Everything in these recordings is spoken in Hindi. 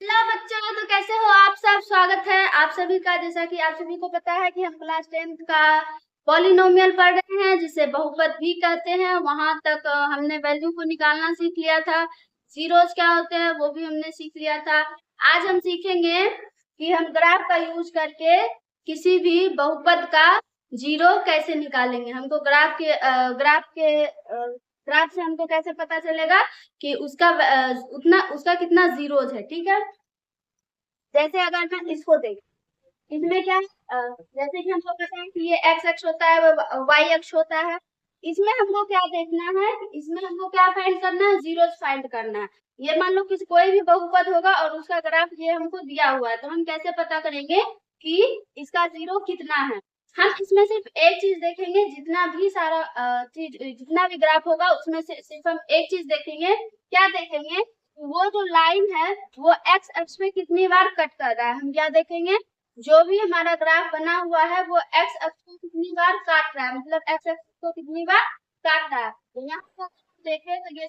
हेलो बच्चों, तो कैसे हो आप सब। स्वागत है आप सभी का। जैसा कि आप सभी को पता है कि हम क्लास 10th का पॉलिनोमियल पढ़ रहे हैं, जिसे बहुपद भी कहते हैं। वहां तक हमने वैल्यू को निकालना सीख लिया था, जीरोस क्या होते हैं वो भी हमने सीख लिया था। आज हम सीखेंगे कि हम ग्राफ का यूज करके किसी भी बहुपद का जीरो कैसे निकालेंगे। हमको ग्राफ से हमको कैसे पता चलेगा कि उसका कितना जीरोज है। ठीक है, जैसे अगर मैं इसको देख, इसमें क्या है, जैसे कि हमको पता है कि ये एक्स अक्ष होता है, वाई अक्ष होता है। इसमें हमको क्या देखना है, इसमें हमको क्या फाइंड करना है, जीरोज फाइंड करना है। ये मान लो किसी कोई भी बहुपद होगा और उसका ग्राफ ये हमको दिया हुआ है, तो हम कैसे पता करेंगे कि इसका जीरो कितना है। हम इसमें सिर्फ एक चीज देखेंगे, जितना भी सारा चीज जितना भी ग्राफ होगा उसमें से सिर्फ हम एक चीज देखेंगे। क्या देखेंगे, वो जो लाइन है वो एक्स अक्ष पे कितनी बार कट कर रहा है। हम क्या देखेंगे, जो भी हमारा ग्राफ बना हुआ है वो एक्स अक्ष को कितनी बार काट रहा है, मतलब एक्स अक्ष को कितनी बार काट रहा है। तो यहाँ पर देखें तो ये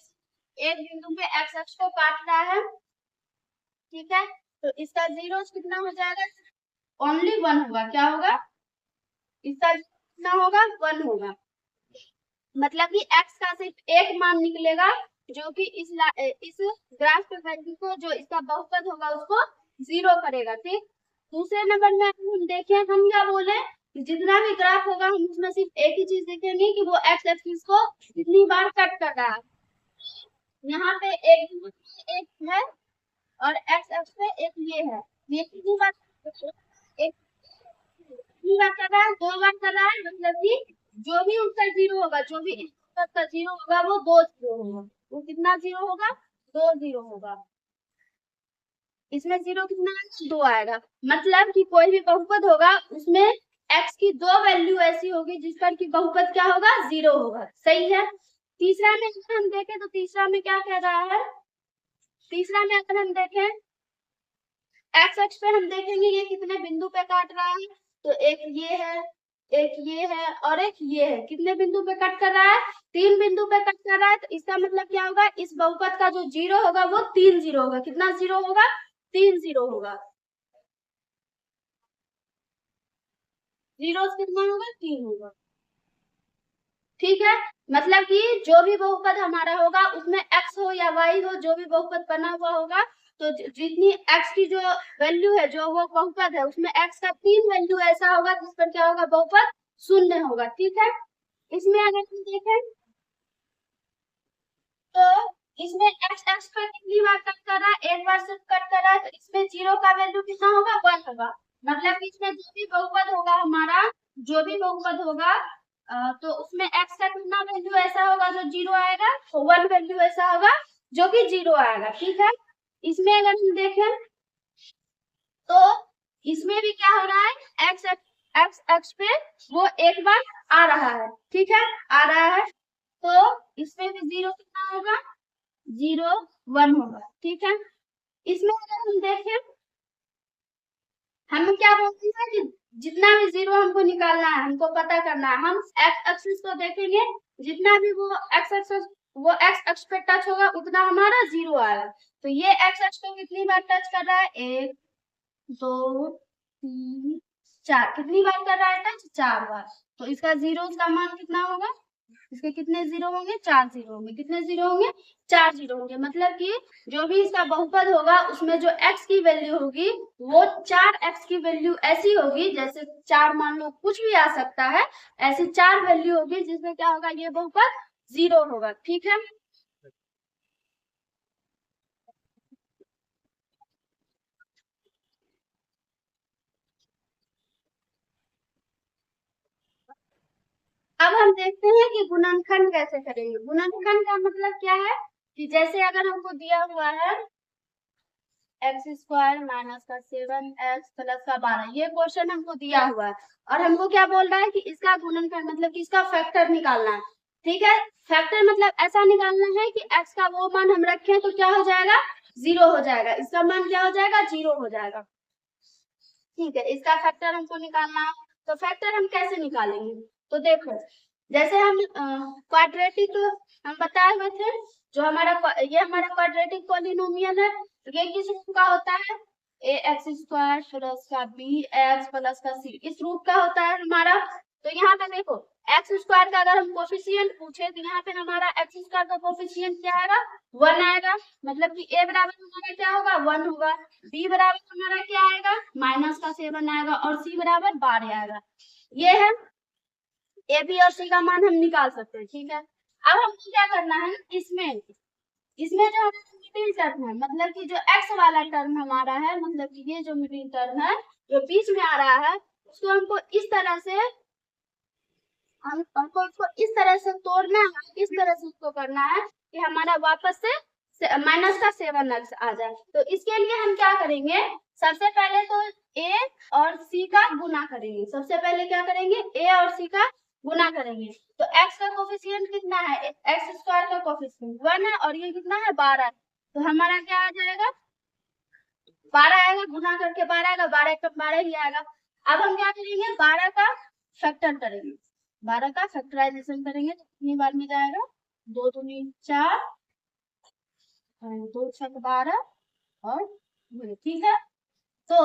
एक बिंदु पे एक्स अक्ष को काट रहा है। ठीक है, तो इसका जीरो कितना हो जाएगा, ओनली वन होगा। क्या होगा, इसका कितना होगा, वन होगा। मतलब कि एक्स का सिर्फ एक मान निकलेगा जो कि इस ग्राफ पे वैल्यू को, जो इसका बहुपद होगा उसको जीरो करेगा। ठीक, दूसरे नंबर में हम देखें, हम क्या बोले, जितना भी ग्राफ होगा हम उसमें सिर्फ एक ही चीज देखेंगे कि वो एक्स एक्सिस को कितनी बार कट कर रहा है। यहाँ पे एक है और एक्स एक्स पे एक ये है, ये कितनी बार, एक कितनी बार कर रहा है, दो बार कर रहा है। मतलब कि जो भी उसका जीरो होगा, जो भी इसका जीरो होगा वो दो जीरो होगा। वो कितना जीरो होगा, दो जीरो होगा। इसमें जीरो कितना आएगा, दो आएगा। मतलब कि कोई भी बहुपद होगा उसमें एक्स की दो वैल्यू ऐसी होगी जिस पर कि बहुपद क्या होगा, जीरो होगा। सही है। तीसरा में अगर हम देखें तो तीसरा में क्या कह रहा है, तीसरा में अगर हम देखें एक्स अक्ष पे हम देखेंगे ये कितने बिंदु पे काट रहा है। तो एक ये है, एक ये है और एक ये है। कितने बिंदु पे कट कर रहा है, तीन बिंदु पे कट कर रहा है। तो इसका मतलब क्या होगा, इस बहुपद का जो जीरो होगा वो तीन जीरो होगा। कितना जीरो होगा, तीन जीरो होगा। जीरो कितना होगा, तीन होगा। ठीक है, मतलब कि जो भी बहुपद हमारा होगा उसमें एक्स हो या वाई हो, जो भी बहुपद बना हुआ होगा, तो जितनी एक्स की जो वैल्यू है, जो वो बहुपद है उसमें एक्स का तीन वैल्यू ऐसा होगा जिस पर क्या होगा, बहुपद शून्य होगा। ठीक है, इसमें अगर हम देखें तो इसमें एक्स एक्स पर कितनी बार कट कर रहा है, एक बार सिर्फ कट कर रहा है। तो इसमें जीरो का वैल्यू कितना होगा, वन होगा। मतलब कि इसमें जो भी बहुपद होगा हमारा, जो भी बहुपद होगा तो उसमें एक्स का कितना वैल्यू ऐसा होगा जो जीरो आएगा, तो वन वैल्यू ऐसा होगा जो कि जीरो आएगा। ठीक है, इसमें अगर हम देखें तो इसमें भी क्या हो रहा है, एक्स एक्स एक्स पे वो एक बार आ रहा है। ठीक है, आ रहा है, तो इसमें भी जीरो कितना होगा, जीरो वन होगा। ठीक है, इसमें अगर हम देखें, हम क्या बोलते हैं कि जितना भी जीरो हमको निकालना है, हमको पता करना है, हम एक्स एक्सिस को देखेंगे, जितना भी वो एक्स एक्सिस, वो एक्स अक्ष पे टच होगा उतना हमारा जीरो आएगा। तो ये एक्स अक्ष को कितनी बार टच कर रहा है, एक दो तीन चार, कितनी बार कर रहा है टच, चार बार। तो इसका जीरो का मान कितना होगा, इसके कितने जीरो होंगे, चार जीरो होंगे। कितने जीरो होंगे, चार जीरो होंगे। मतलब कि जो भी इसका बहुपद होगा उसमें जो x की वैल्यू होगी वो चार x की वैल्यू ऐसी होगी, जैसे चार मान लो कुछ भी आ सकता है, ऐसी चार वैल्यू होगी जिसमें क्या होगा, ये बहुपद जीरो होगा। ठीक है, अब हम देखते हैं कि गुणनखंड कैसे करेंगे। गुणनखंड का मतलब क्या है कि जैसे अगर हमको दिया हुआ है एक्स स्क्वायर माइनस का 7x प्लस का 12, ये क्वेश्चन हमको दिया हुआ है और हमको क्या बोल रहा है कि इसका गुणनखंड मतलब कि इसका फैक्टर निकालना है। ठीक है, फैक्टर मतलब ऐसा निकालना है कि x का वो मान हम रखें तो क्या हो जाएगा, जीरो हो जाएगा। इसका मान क्या हो जाएगा, जीरो हो जाएगा। ठीक है, इसका फैक्टर हमको निकालना है। तो फैक्टर हम कैसे निकालेंगे, तो देखो, जैसे हम क्वाड्रेटिक हम बताए हुए थे, जो हमारा ये हमारा क्वाड्रेटिक पॉलिनोमियल है, ये किस रूप का होता है? ए एक्स स्क्वायर प्लस का बी एक्स प्लस का सी, इस रूप का होता है हमारा। तो यहाँ पे देखो एक्स स्क्वायर का अगर हम कोफिशिएंट पूछे तो यहाँ पे हमारा एक्स स्क्वायर का कोफिशिएंट क्या आएगा? 1 आएगा, मतलब कि ए बराबर हमारा क्या होगा? 1 होगा। बी बराबर हमारा क्या आएगा? -7 आएगा और सी बराबर 12 आएगा। ये है ए बी और सी का मान हम निकाल सकते हैं, ठीक है। अब हमको क्या करना है, इसमें इसमें जो हमारा मिडिल टर्म है, मतलब कि जो एक्स वाला टर्म हमारा है, मतलब कि ये जो मिडिल टर्म है जो बीच में आ रहा है, उसको हमको इस तरह से हमको इसको इस तरह से तोड़ना है, इस तरह से उसको करना है कि हमारा वापस से -7x आ जाए। तो इसके लिए हम क्या करेंगे, सबसे पहले तो ए और सी का गुना करेंगे। सबसे पहले क्या करेंगे, ए और सी का गुना करेंगे। तो x का कोफिशिएंट कितना है? एक्स स्क्वायर का कोफिशिएंट 1 है और ये कितना है? 12। तो हमारा क्या आ जाएगा? 12 आएगा, गुना करके 12 आएगा, 12 का 12 ही आएगा। अब हम क्या करेंगे, 12 का फैक्टर करेंगे, 12 का फैक्टराइजेशन करेंगे तो कितनी बार में जाएगा? 2 दूनी 4, 2 छक 12 और ठीक है। तो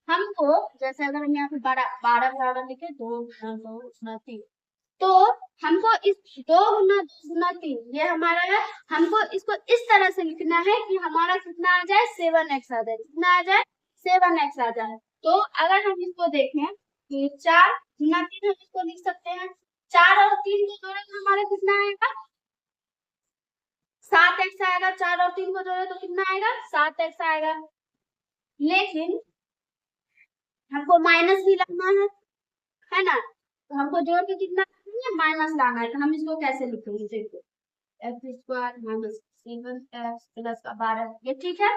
हमको जैसे अगर हम यहाँ पे 12 लिखे, 2 गुना 2 गुना 3, तो हमको इस 2 गुना 2 गुना 3 ये हमारा है। हमको इसको इस तरह से लिखना है कि हमारा कितना आ जाए? 7x आ जाए। कितना आ जाए? 7x आ जाए। तो अगर हम इसको देखें कि 4 गुना 3 हम इसको लिख सकते हैं, 4 और 3 को जोड़े तो हमारा कितना आएगा? 7x आएगा। 4 और 3 को जोड़े तो कितना आएगा? 7x आएगा। लेकिन हमको माइनस भी लाना है ना, तो हमको जोड़ के कितना माइनस लाना है। तो हम इसको कैसे लिखेंगे? देखो x square minus 7x plus का 12, ये ठीक है।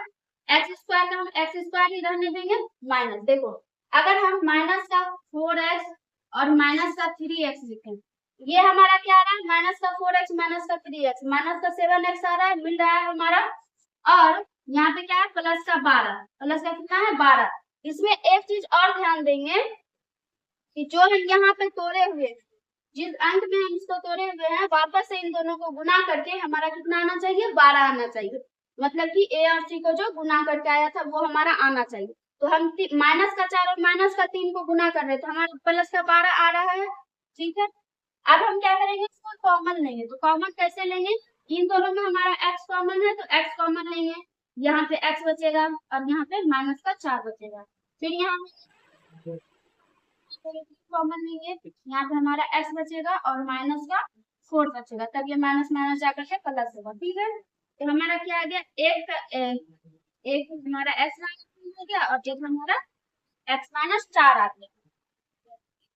एक्स स्क्वायर का हम एक्स स्क्वायर ही रहने देंगे, माइनस। देखो अगर हम माइनस का 4x और माइनस का 3x लिखें, ये हमारा क्या आ रहा है? माइनस का 4x माइनस का 3x माइनस का 7x आ रहा है, मिल रहा है हमारा। और यहाँ पे क्या है? प्लस का 12, प्लस का कितना है? 12। इसमें एक चीज और ध्यान देंगे कि जो हम यहाँ पे तोड़े हुए, जिस अंक में हम इसको तोड़े हुए हैं, वापस से इन दोनों को गुना करके हमारा कितना आना चाहिए? 12 आना चाहिए। मतलब कि ए और सी को जो गुना करके आया था वो हमारा आना चाहिए। तो हम माइनस का 4 और माइनस का 3 को गुना कर रहे हैं तो हमारा प्लस का 12 आ रहा है, ठीक है। अब हम क्या करेंगे, इसको कॉमन लेंगे। तो कॉमन कैसे लेंगे? इन दोनों में हमारा x कॉमन है तो x कॉमन लेंगे, यहाँ पे x बचेगा और यहाँ पे माइनस का 4 बचेगा। फिर यहाँ कॉमन लेंगे, यहाँ पे हमारा x बचेगा और माइनस का 4 बचेगा, तब ये माइनस माइनस जाकर के प्लस होगा, ठीक है। तो हमारा क्या आ गया? एक हमारा x माइनस हो गया और एक हमारा x माइनस 4 आ गया।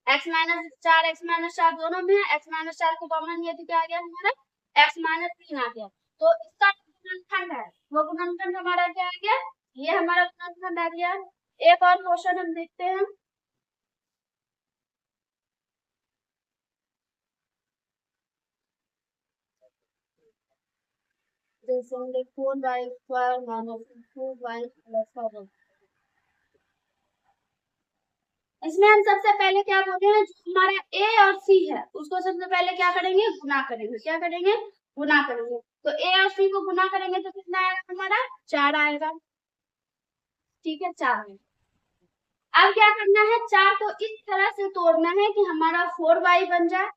x माइनस 4 दोनों में है, x माइनस 4 को कॉमन लिया तो क्या आ गया हमारा? x माइनस 3 आ गया। तो इसका गुणनखंड है, वो गुणनखंड हमारा क्या आ गया? ये हमारा गुणनखंड आ गया। एक और क्वेश्चन हम देखते हैं। जैसे हम देख 4y² माइनस 2y प्लस 1। इसमें हम सबसे पहले क्या बोलते हैं, जो हमारा ए और सी है उसको सबसे पहले क्या करेंगे? गुना करेंगे। क्या करेंगे? गुना करेंगे। तो ए और सी को गुना करेंगे तो कितना आएगा हमारा? 4 आएगा, ठीक है। 4 में अब क्या करना है, 4 को इस तरह से तोड़ना है कि हमारा 4y बन जाए।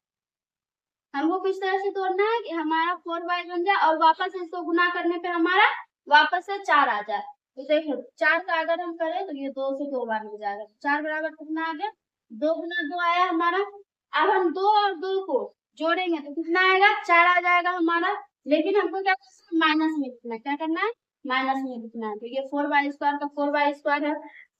हमको किस तरह से तोड़ना है कि हमारा 4y बन जाए और वापस इसको गुना करने पे हमारा वापस से 4 आ जाए। तो देखो 4 का अगर हम करें तो ये 2 से 2 बार मिल जाएगा। 4 बराबर कितना आ गया? 2 गुना 2 आया हमारा। अब हम 2 और 2 को जोड़ेंगे तो कितना आएगा? 4 आ जाएगा हमारा। लेकिन हमको क्या करना है? माइनस में लिखना है। क्या करना है? माइनस में लिखना है। तो ये 4y² का 4y² है,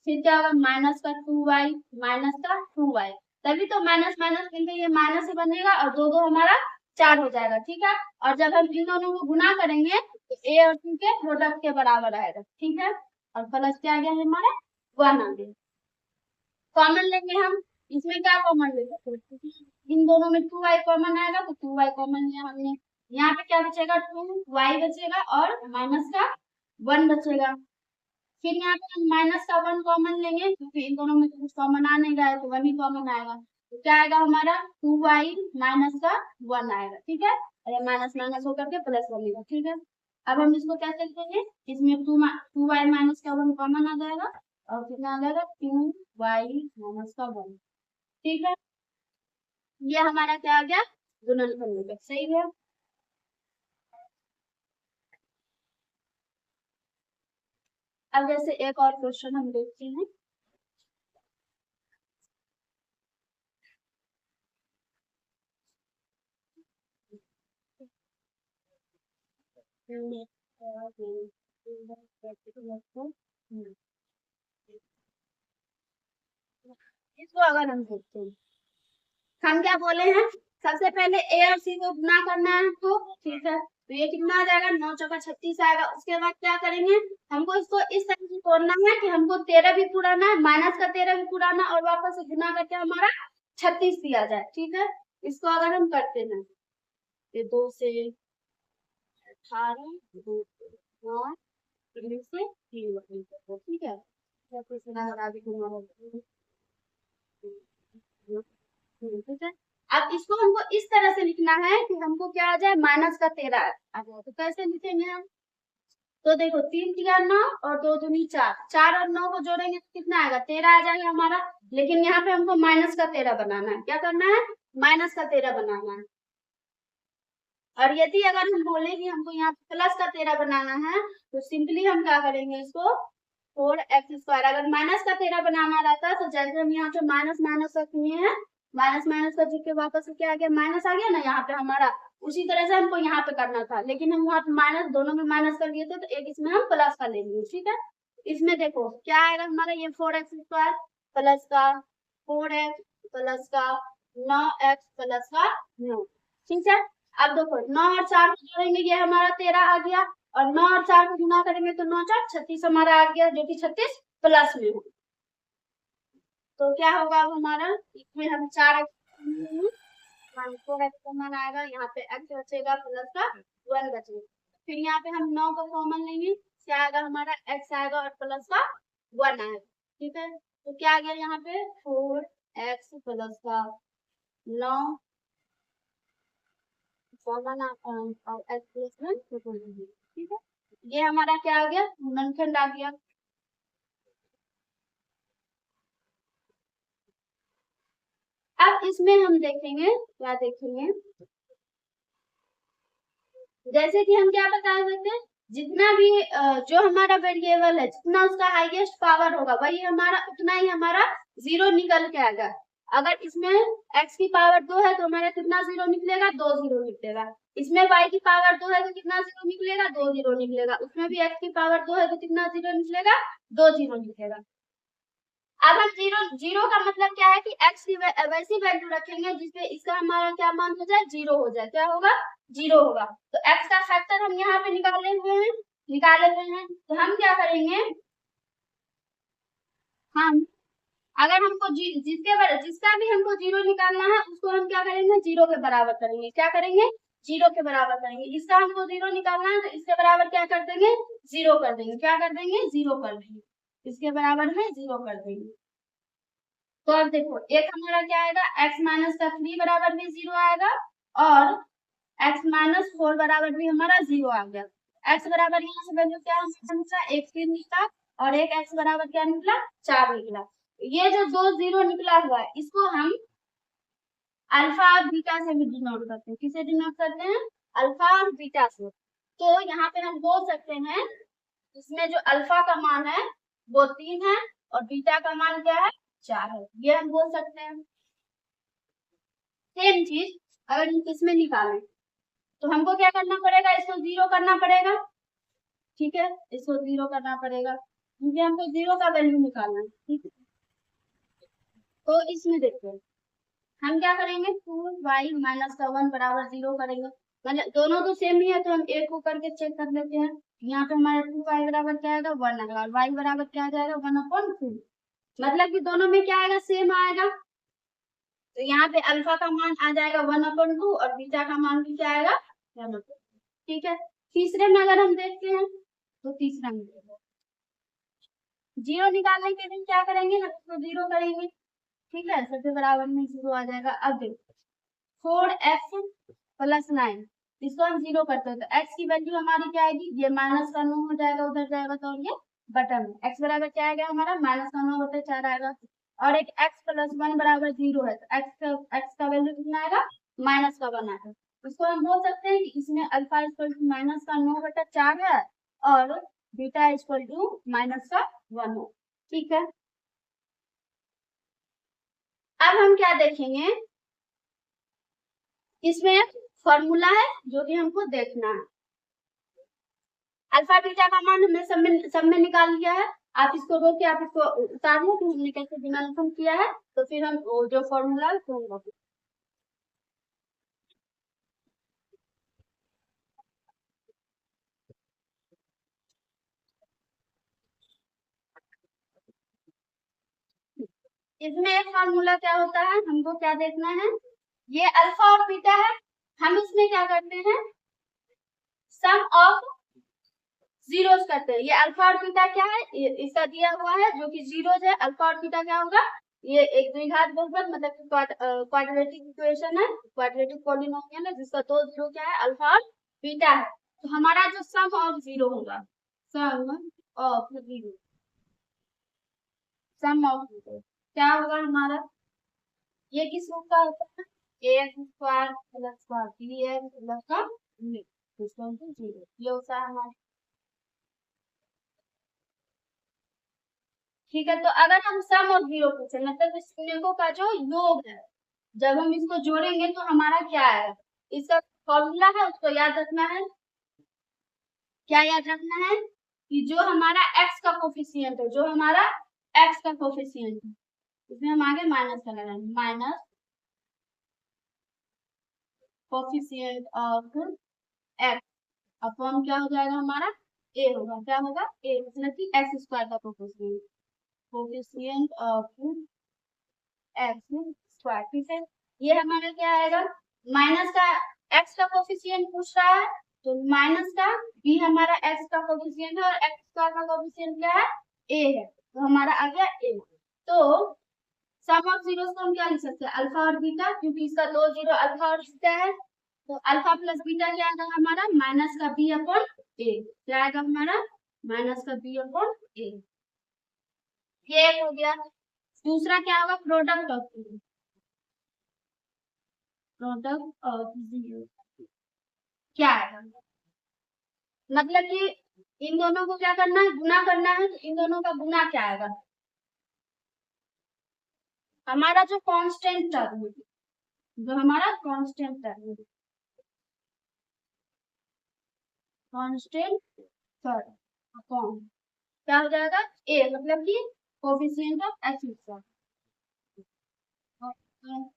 फिर क्या होगा? माइनस का 2y माइनस का 2y, तभी तो माइनस माइनस मिलकर ये माइनस ही बनेगा और 2 2 हमारा 4 हो जाएगा, ठीक है। और जब हम इन दोनों को गुना करेंगे तो ए और सी के प्रोडक्ट के बराबर आएगा, ठीक है। और प्लस क्या आ गया हमारा? 1 आ गया। कॉमन लेंगे हम, इसमें क्या कॉमन ले सकते हैं? इन दोनों में 2y कॉमन आएगा तो 2y कॉमन लिया हमने। यहाँ पे क्या बचेगा? 2y बचेगा और माइनस का 1 बचेगा। फिर यहाँ पे हम माइनस का 1 कॉमन लेंगे क्योंकि इन दोनों में कुछ कॉमन आ नहीं रहा है तो 1 ही कॉमन आएगा। तो क्या आएगा हमारा? 2y माइनस का 1 आएगा, ठीक है। और ये माइनस माइनस होकर के प्लस बनेगा, ठीक है। अब हम इसको कैसे लिखेंगे, इसमें टू वाई माइनस का वन कॉमन आ जाएगा और कितना आ जाएगा 2y माइनस का 1। ठीक है, ये हमारा क्या आ गया, गुणनफल में गया, सही है। अब जैसे एक और क्वेश्चन हम देखते हैं। इसको अगर हम देखते हैं, हम क्या बोले हैं, सबसे पहले ए और सी को गुना करना है हमको, ठीक है। तो ये कितना आ जाएगा, 9 चौका 36 आएगा। उसके बाद क्या करेंगे, हमको इसको इस तरह से तोड़ना है कि हमको 13 भी पुराना है, माइनस का 13 भी पुराना, और वापस से गुना करके हमारा 36 दिया जाए, ठीक है। इसको अगर हम करते हैं, ये 2 से 18, 2 से 9, 3 से 3, ठीक है। अगर आगे ठीक है। अब इसको हमको इस तरह से लिखना है कि हमको क्या आ जाए, माइनस का 13 आ जाए। तो कैसे लिखेंगे हम, तो देखो 3 तिया 9 और 2 दूनी 4, 4 और 9 को जोड़ेंगे तो कितना आएगा, 13 आ जाएगा हमारा। लेकिन यहाँ पे हमको माइनस का 13 बनाना है, क्या करना है, माइनस का 13 बनाना है। और यदि अगर हम बोले कि हमको यहाँ प्लस का 13 बनाना है, तो सिंपली हम क्या करेंगे, इसको 4x², अगर माइनस का 13 बनाना रहता है तो जैसे हम यहाँ पे माइनस माइनस रखिए हैं, माइनस माइनस का के वापस क्या आ गया, माइनस आ गया ना यहाँ पे हमारा, उसी तरह से हमको यहाँ पे करना था, लेकिन हम वहाँ पे माइनस दोनों में माइनस कर लिए थे, तो एक इसमें हम प्लस का ले लिए, ठीक है। इसमें देखो क्या आएगा हमारा, ये 4x² प्लस का 4x प्लस का 9x प्लस का 9, ठीक है। अब देखो 9 और 4 को जोड़ेंगे, ये हमारा 13 आ गया, और 9 और 4 को गुना करेंगे तो 9 4 36 हमारा आ गया, जो कि 36 प्लस में है। तो क्या होगा अब हमारा, इसमें हम 4x 4x कॉमन आएगा, यहाँ पे x बचेगा प्लस का 1 बचेगा। फिर यहाँ पे हम 9 को कॉमन लेंगे, क्या आएगा हमारा, x आएगा और प्लस का 1 आएगा, ठीक है। तो क्या आ गया यहाँ पे 4x प्लस का 9 कॉमन और x प्लस 1, ठीक है। ये हमारा क्या आ गया, गुणनखंड आ गया। अब इसमें हम देखेंगे, क्या देखेंगे, जैसे कि हम क्या बता सकते हैं, जितना भी जो हमारा वेरिएबल है, जितना उसका हाईएस्ट पावर होगा, वही हमारा उतना ही हमारा जीरो निकल के आएगा। अगर इसमें x की पावर 2 है तो हमारा कितना जीरो निकलेगा, 2 जीरो निकलेगा। इसमें y की पावर 2 है तो कितना जीरो निकलेगा, 2 जीरो निकलेगा। उसमें भी x की पावर 2 है तो कितना जीरो निकलेगा, 2 जीरो निकलेगा। अब हम जीरो जीरो का मतलब क्या है कि x की वैसी वैल्यू रखेंगे जिसपे इसका हमारा क्या मान हो जाए, जीरो हो जाए। क्या होगा, जीरो होगा। तो x का फैक्टर हम यहाँ पे निकाले हुए हैं। तो हम क्या करेंगे, हम अगर हमको जिसका भी हमको जीरो निकालना है, उसको हम क्या करेंगे, जीरो के बराबर करेंगे। क्या करेंगे, जीरो के बराबर करेंगे। इसका हमको जीरो निकालना है तो इसके बराबर क्या कर देंगे, जीरो कर देंगे। क्या कर देंगे, जीरो कर देंगे। इसके बराबर में जीरो कर देंगे। तो अब देखो एक हमारा क्या आएगा, x माइनस का 3 बराबर भी जीरो आएगा, और x माइनस 4 बराबर भी हमारा जीरो आ गया। x बराबर यहाँ से वैल्यू क्या निकला, एक 3 निकला, और एक x बराबर क्या निकला, 4 निकला। ये जो दो जीरो निकला हुआ है, इसको हम अल्फा और बीटा से भी डिनोट करते हैं। किसे डिनोट करते हैं, अल्फा और बीटा से। तो यहाँ पे हम बोल सकते हैं, इसमें जो अल्फा का मान है वो 3 है, और बीटा का मान क्या है, 4 है। ये हम बोल सकते हैं। सेम चीज अगर हम इसमें निकालें तो हमको क्या करना पड़ेगा, इसको जीरो करना पड़ेगा, ठीक है। इसको जीरो करना पड़ेगा क्योंकि हमको जीरो का वैल्यू निकालना है, ठीक है। तो इसमें देखो हम क्या करेंगे, 2y माइनस का 1 बराबर जीरो करेंगे। मतलब दोनों तो सेम ही है, तो हम एक को करके चेक कर लेते हैं। यहाँ पे हमारा 2y बराबर क्या आएगा, 1 आएगा, और y बराबर क्या आ जाएगा, 1/2। मतलब कि दोनों में क्या आएगा, सेम आएगा। तो यहाँ पे अल्फा का मान आ जाएगा 1/2, और बीटा का मान भी क्या आएगा, 1/2, ठीक है। तीसरे में अगर हम देखते हैं, तो तीसरा में जीरो निकालने के लिए क्या करेंगे, हम इसको जीरो करेंगे, ठीक है। सबसे बराबर में जीरो आ जाएगा। अब देखो 4x प्लस 9, इसको हम 0 करते हैं तो x की वैल्यू हमारी क्या आएगी, ये माइनस का 9 हो जाएगा, उधर जाएगा तो ये बटन x बराबर क्या आएगा हमारा माइनस का 9 होते 4 आएगा, और एक x प्लस 1 बराबर 0 है तो x का वैल्यू कितना आएगा माइनस का 1 आएगा। उसको हम बोल सकते हैं कि इसमें अल्फा इक्वल टू माइनस का 9 बटा 4 है और बीटा इक्वल टू माइनस का 1 हो। ठीक है, अब हम क्या देखेंगे, इसमें फॉर्मूला है जो कि हमको देखना है। अल्फा बीटा का मान हमने सब में निकाल लिया है, आप इसको रोक के आप इसको उतार लो कि हमने कैसे डिनोमिनेशन किया है, तो फिर हम जो फॉर्मूला है वो इसमें एक फार्मूला क्या होता है, हमको क्या देखना है, ये अल्फा और बीटा है, हम इसमें क्या करते हैं सम ऑफ जीरोस करते हैं। ये अल्फा और बीटा क्या है, इसका दिया हुआ है जो कि जीरोस है, अल्फा और बीटा क्या होगा, ये एक द्विघात बहुपद मतलब क्वाड्रेटिक इक्वेशन है, क्वाड्रेटिक पॉलिनोमियल है जिसका दो जीरो क्या है अल्फा और बीटा है। तो हमारा जो सम ऑफ जीरो होगा, sum of zero, sum of zero क्या होगा हमारा, ये किस रूप का होता है, x square plus b x plus का जीरो, ये होता है हमारा। ठीक है, तो अगर हम सम और जीरो पूछे मतलब इस गुणकों का जो योग है, जब हम इसको जोड़ेंगे तो हमारा क्या है, इसका फॉर्मूला है उसको याद रखना है। क्या याद रखना है कि जो हमारा x का कोफिशिएंट है, जो हमारा x का कोफिशिएंट है इसमें हम आगे माइनस का लगाएंगे, minus coefficient of x upon क्या हो जाएगा हमारा a होगा, क्या होगा a मतलब कि x स्क्वायर का coefficient, coefficient of x square. ठीक है, ये हमारा क्या आएगा, माइनस का एक्स का कोफिशिएंट पूछ रहा है तो माइनस का बी हमारा एक्स का कोफिशिएंट है और एक्स स्क्वायर का कोफिशिएंट क्या है ए है, तो हमारा आ गया ए। तो सम ऑफ जीरोस को हम क्या लिख सकते हैं अल्फा और बीटा, क्योंकि इसका दो जीरो अल्फा और बीटा है, तो अल्फा प्लस बीटा क्या आएगा हमारा माइनस का बी अपॉन ए, क्या आएगा हमारा माइनस का बी अपॉन ए, ये हो गया। दूसरा क्या होगा product of zero, product of zero क्या आएगा, मतलब कि इन दोनों को क्या करना है गुना करना है, तो इन दोनों का गुना क्या आएगा, हमारा जो कांस्टेंट टर्म है, जो हमारा कांस्टेंट टर्म है, कांस्टेंट टर्म अपॉन क्या हो जाएगा ए मतलब कि coefficient of x square,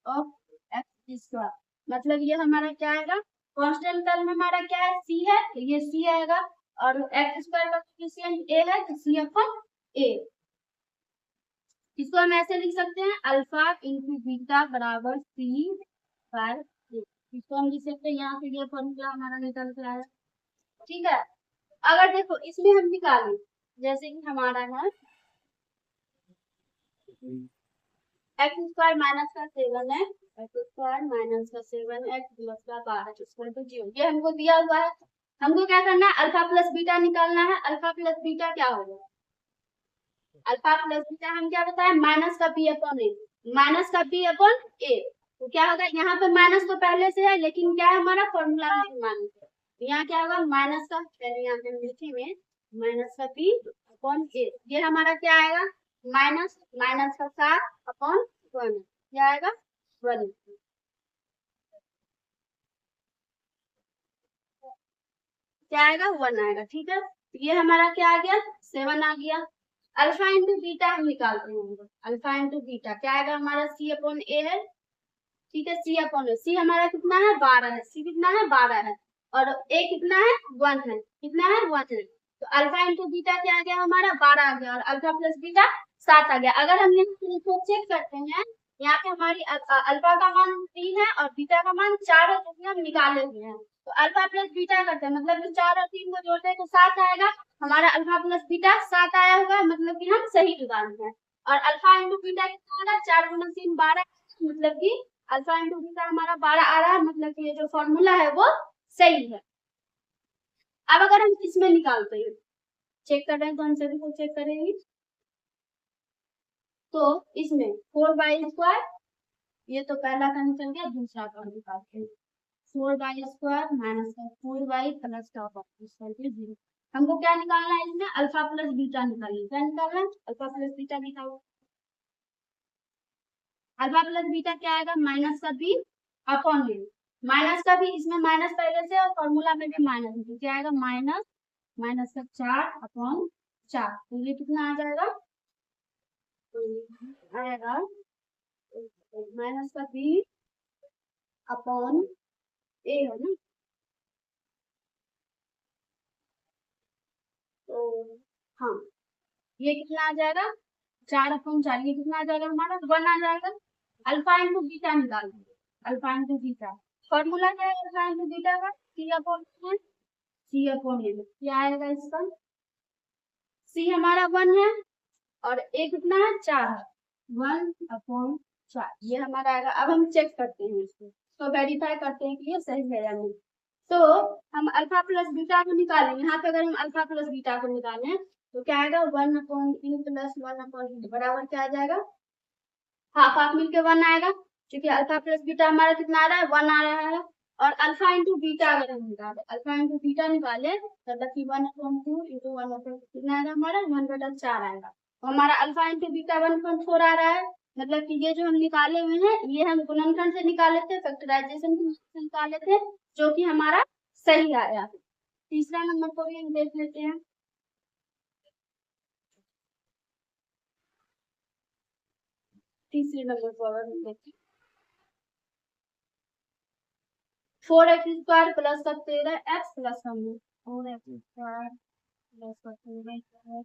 of x square मतलब ये हमारा क्या आएगा कांस्टेंट टर्म हमारा क्या है सी है, तो ये सी आएगा और एक्स स्क्वायर का कोफिशिएंट ए है तो सी अपॉन ए। इसको हम ऐसे लिख सकते हैं अल्फा इंटू बीटा बराबर सी बाय ए, इसको हम लिख सकते हैं, यहाँ से ये फॉर्मूला हमारा निकल के आया। ठीक है, अगर देखो इसमें हम निकालें जैसे कि हमारा है एक्स स्क्वायर माइनस का 7 है, एक्स स्क्वायर माइनस का 7 एक्स प्लस का 12 इक्वल टू 0, ये हमको दिया हुआ है, हमको क्या करना है अल्फा प्लस बीटा निकालना है। अल्फा प्लस बीटा क्या होगा, अल्फा प्लस बीटा हम क्या बताए माइनस का बी अपॉन ए, माइनस का बी अपॉन ए, तो क्या होगा यहाँ पे माइनस तो पहले से है लेकिन क्या है हमारा फॉर्मूला में माइनस है, यहाँ क्या होगा माइनस का पहले यहाँ पे लिखे में माइनस का बी अपॉन ए, ये हमारा क्या आएगा माइनस माइनस का 7 अपॉन 1, क्या आएगा 1, क्या आएगा 1 आएगा। ठीक है, तो ये हमारा क्या आ गया 7 आ गया। अल्फा इंटू बीटा हम निकालते हैं, अल्फा इंटू बीटा क्या आएगा हमारा सी अपॉन ए है, ठीक है सी अपॉन ए, सी हमारा कितना है 12 है, सी कितना है 12 है और ए कितना है 1 है, कितना है 1 है, तो अल्फा इंटू बीटा क्या आ गया हमारा 12 आ गया और अल्फा प्लस बीटा 7 आ गया। अगर हम यहाँ चेक करते हैं यहाँ पे हमारी अल्फा का मान 3 है और बीटा का मान 4 है, जो कि हम निकाले हुए हैं, तो अल्फा प्लस बीटा करते हैं मतलब कि 4 और 3 को जोड़ते हैं तो 7 आएगा, हमारा अल्फा प्लस बीटा 7 आया होगा मतलब कि हम सही निकाल हैं। और अल्फा इंटू बीटा कितना आ रहा है 4 गुना 3 12, मतलब कि अल्फा इंटू बीटा हमारा 12 आ रहा है, मतलब कि ये जो फॉर्मूला है वो सही है। अब अगर हम इसमें निकालते हैं, चेक कर रहे हैं तो हम सभी को चेक करेंगे। तो इसमें 4y², ये तो पहला का निकल गया, दूसरा का निकालते हैं। 4y² माइनस 4y प्लस का 0। हमको क्या निकालना है इसमें? अल्फा प्लस बीटा निकालना है। क्या निकालना है? अल्फा प्लस बीटा निकालो। अल्फा प्लस बीटा क्या आएगा? माइनस का बी अपॉन ए। माइनस का भी, इसमें माइनस पहले से और फॉर्मूला में भी माइनस है, तो क्या आएगा? माइनस माइनस का 4/4। तो ये कितना आ जाएगा? आएगा माइनस का बी अपॉन ए, है ना? तो हाँ, ये कितना आ जाएगा? 4/4। ये कितना आ जाएगा हमारा? 1 आ जाएगा। अल्फा इंटू बीटा निकाल देंगे। अल्फा इंटू बीटा फॉर्मूला क्या है अल्फा इंटू बीटा का? C/n। क्या आएगा इसका? C हमारा 1 है और ए कितना है? 4 है। 1/4 ये हमारा आएगा। अब हम चेक करते हैं इसको, तो वेरीफाई करते हैं कि ये सही है या नहीं। तो हम अल्फा प्लस बीटा को निकालेंगे। यहाँ पे अगर हम अल्फा प्लस बीटा को निकालें तो क्या आएगा? 1/e प्लस 1/e बराबर क्या आ जाएगा? हाफ हाफ मिलके 1 आएगा, क्योंकि अल्फा प्लस बीटा हमारा कितना आ रहा है? 1 आ रहा है। और अल्फा इंटू बीटा अगर हम निकाले, अल्फा इंटू बीटा निकाले तो मतलब कि 1/2 इंटू 1/2 कितना आएगा हमारा? 1/4 आएगा। तो हमारा अल्फा इंटू बीटा 1/4 आ रहा है। मतलब कि ये जो हम निकाले हुए हैं ये हम गुणनखंड से निकाले थे, फैक्टराइजेशन से निकाले थे, जो कि हमारा सही आया। तीसरा नंबर को भी हम देख लेते हैं। तीसरे नंबर को अगर हम देखें, 4x² प्लस का 13x प्लस का 4x² प्लस का 13x।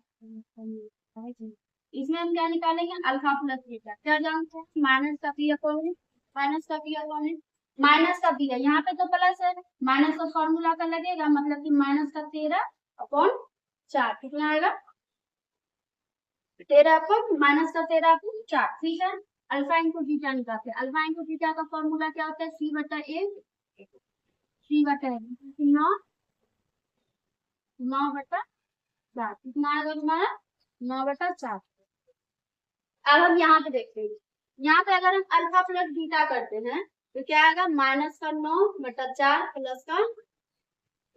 इसमें हम क्या निकालेंगे? Alpha plus beta. क्या जानते हैं? माइनस का बी अपॉन ए। माइनस का बी अपॉन ए। माइनस का बी है, यहाँ पे तो प्लस है, माइनस का फॉर्मूला का लगेगा, मतलब कि माइनस का 13/4 कितना आएगा? 13/-13/4। ठीक है। अल्फा इंटू बीटा निकालते हैं। अल्फा इंटू बीटा का फॉर्मूला क्या होता है? C/A। C/A 9/4 कितना आएगा तुम्हारा? 9/4। अब हम यहाँ पे देखते हैं, यहाँ पे अगर हम अल्फा प्लस बीटा करते हैं तो क्या आएगा? माइनस का 9/4 प्लस का